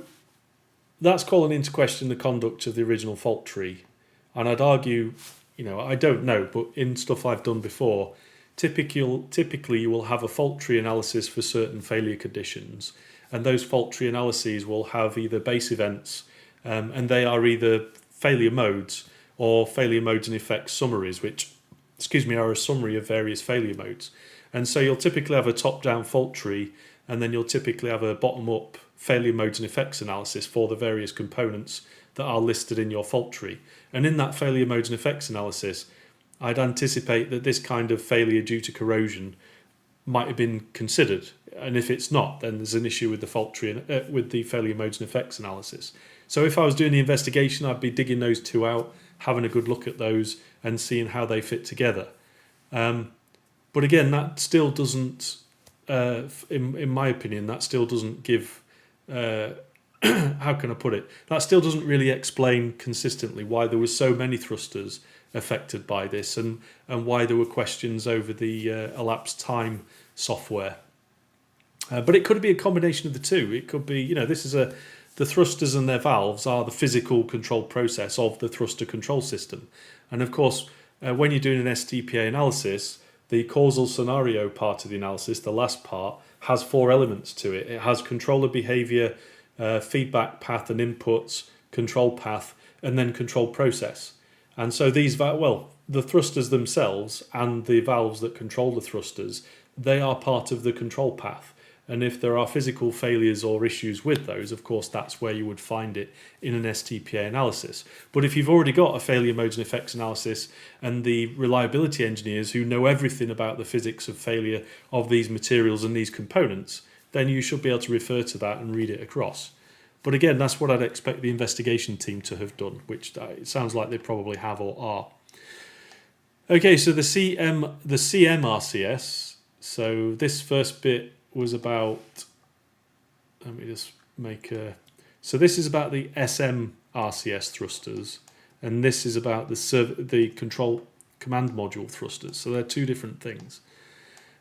that's calling into question the conduct of the original fault tree. And I'd argue, you know, I don't know, but in stuff I've done before, typically you will have a fault tree analysis for certain failure conditions, and those fault tree analyses will have either base events, and they are either failure modes or failure modes and effects summaries, which, are a summary of various failure modes. And so you'll typically have a top-down fault tree, and then you'll typically have a bottom-up failure modes and effects analysis for the various components that are listed in your fault tree. And in that failure modes and effects analysis, I'd anticipate that this kind of failure due to corrosion might have been considered. And if it's not, then there's an issue with the fault tree, with the failure modes and effects analysis. So if I was doing the investigation, I'd be digging those two out, having a good look at those and seeing how they fit together. But again, that still doesn't, in my opinion, that still doesn't give, how can I put it? That still doesn't really explain consistently why there were so many thrusters affected by this, and why there were questions over the elapsed time software. But it could be a combination of the two. It could be, you know, the thrusters and their valves are the physical control process of the thruster control system. And of course, when you're doing an STPA analysis, the causal scenario part of the analysis, the last part, has 4 elements to it. It has controller behavior, feedback path and inputs, control path, and then control process. And so these, the thrusters themselves and the valves that control the thrusters, they are part of the control path. And if there are physical failures or issues with those, of course, that's where you would find it in an STPA analysis. But if you've already got a failure modes and effects analysis and the reliability engineers who know everything about the physics of failure of these materials and these components, then you should be able to refer to that and read it across. But again, that's what I'd expect the investigation team to have done, which it sounds like they probably have or are. Okay, so the CMRCS. So this first bit was about, let me just make a, so this is about the SMRCS thrusters, and this is about the control command module thrusters. So they're two different things.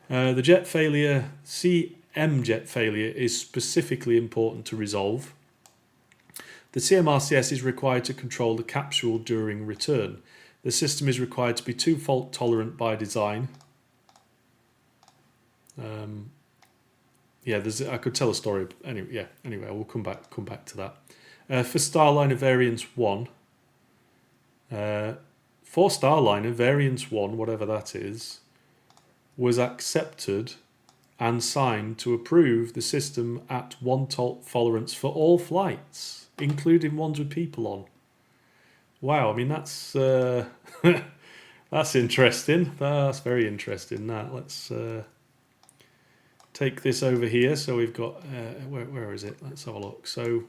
The jet failure, CM jet failure, is specifically important to resolve. The CMRCS is required to control the capsule during return. The system is required to be 2 fault tolerant by design. Yeah, I could tell a story. Anyway, yeah. Anyway, we'll come back to that. For Starliner variance 1, for Starliner variance 1, whatever that is, was accepted and signed to approve the system at 1 tolerance for all flights, including ones with people on. Wow, I mean that's that's interesting. That's very interesting. Let's take this over here. So we've got where is it? Let's have a look. So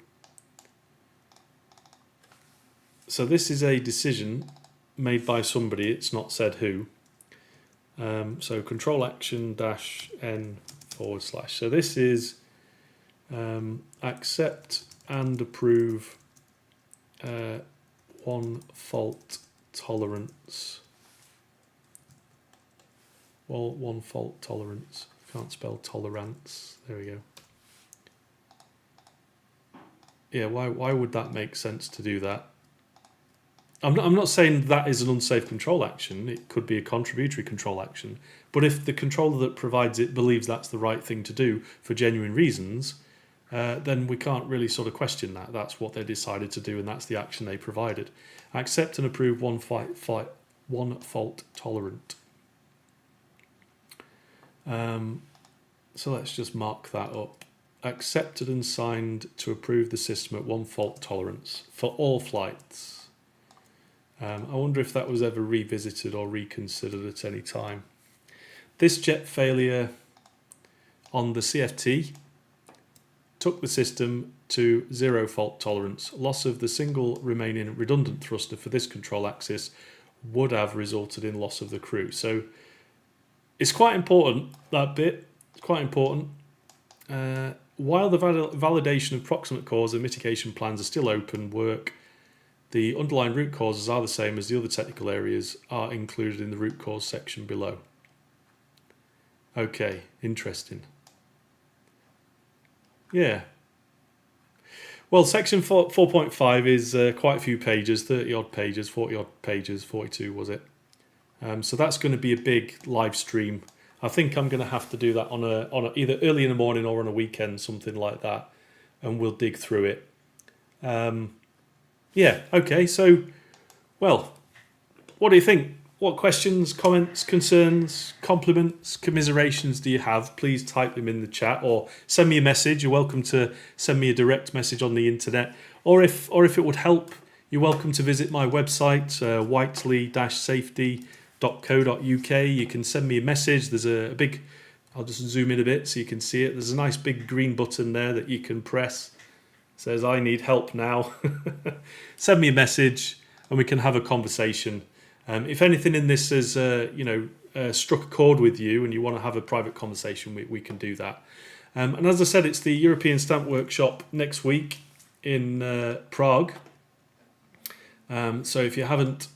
this is a decision made by somebody. It's not said who. So control action -n/. So this is accept and approve 1 fault tolerance. Well, 1 fault tolerance. Can't spell tolerance. There we go. Yeah, why would that make sense to do that? I'm not saying that is an unsafe control action. It could be a contributory control action. But if the controller that provides it believes that's the right thing to do for genuine reasons, then we can't really sort of question that. That's what they decided to do, and that's the action they provided. Accept and approve 1 fault tolerant. So let's just mark that up. Accepted and signed to approve the system at 1 fault tolerance for all flights. I wonder if that was ever revisited or reconsidered at any time. This jet failure on the CFT took the system to 0 fault tolerance. Loss of the single remaining redundant thruster for this control axis would have resulted in loss of the crew. So it's quite important, that bit. It's quite important. While the validation of proximate cause and mitigation plans are still open work, the underlying root causes are the same as the other technical areas are included in the root cause section below. Okay, interesting. Yeah. Well, section 4.5 is quite a few pages, 30 odd pages, 40 odd pages, 42 was it? So that's going to be a big live stream. I think I'm going to have to do that on a either early in the morning or on a weekend, something like that, and we'll dig through it. Yeah, okay, so, well, what do you think? What questions, comments, concerns, compliments, commiserations do you have? Please type them in the chat or send me a message. You're welcome to send me a direct message on the internet. Or if it would help, you're welcome to visit my website, Whiteley-Safety.co.uk. You can send me a message. There's a big, I'll just zoom in a bit so you can see it. There's a nice big green button there that you can press. It says, I need help now. Send me a message and we can have a conversation. If anything in this has, struck a chord with you and you want to have a private conversation, we can do that. And as I said, it's the European Stamp Workshop next week in Prague. So if you haven't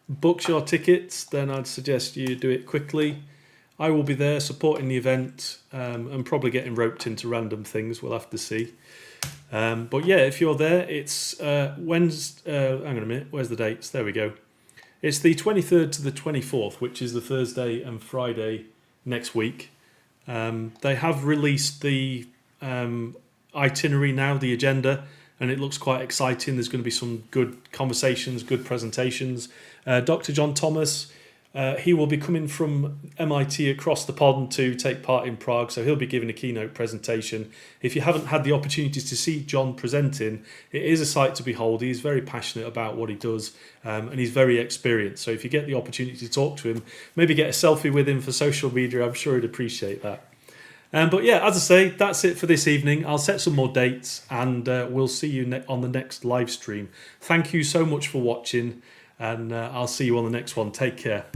booked your tickets, then I'd suggest you do it quickly. I will be there supporting the event and probably getting roped into random things. We'll have to see. But yeah, if you're there, it's Wednesday. Hang on a minute. Where's the dates? There we go. It's the 23rd to the 24th, which is the Thursday and Friday next week. They have released the itinerary now, the agenda, and it looks quite exciting. There's going to be some good conversations, good presentations. Dr. John Thomas, he will be coming from MIT across the pond to take part in Prague, so he'll be giving a keynote presentation. If you haven't had the opportunity to see John presenting, it is a sight to behold. He's very passionate about what he does, and he's very experienced. So if you get the opportunity to talk to him, maybe get a selfie with him for social media, I'm sure he'd appreciate that. But yeah, as I say, that's it for this evening. I'll set some more dates and we'll see you on the next live stream. Thank you so much for watching, and I'll see you on the next one. Take care.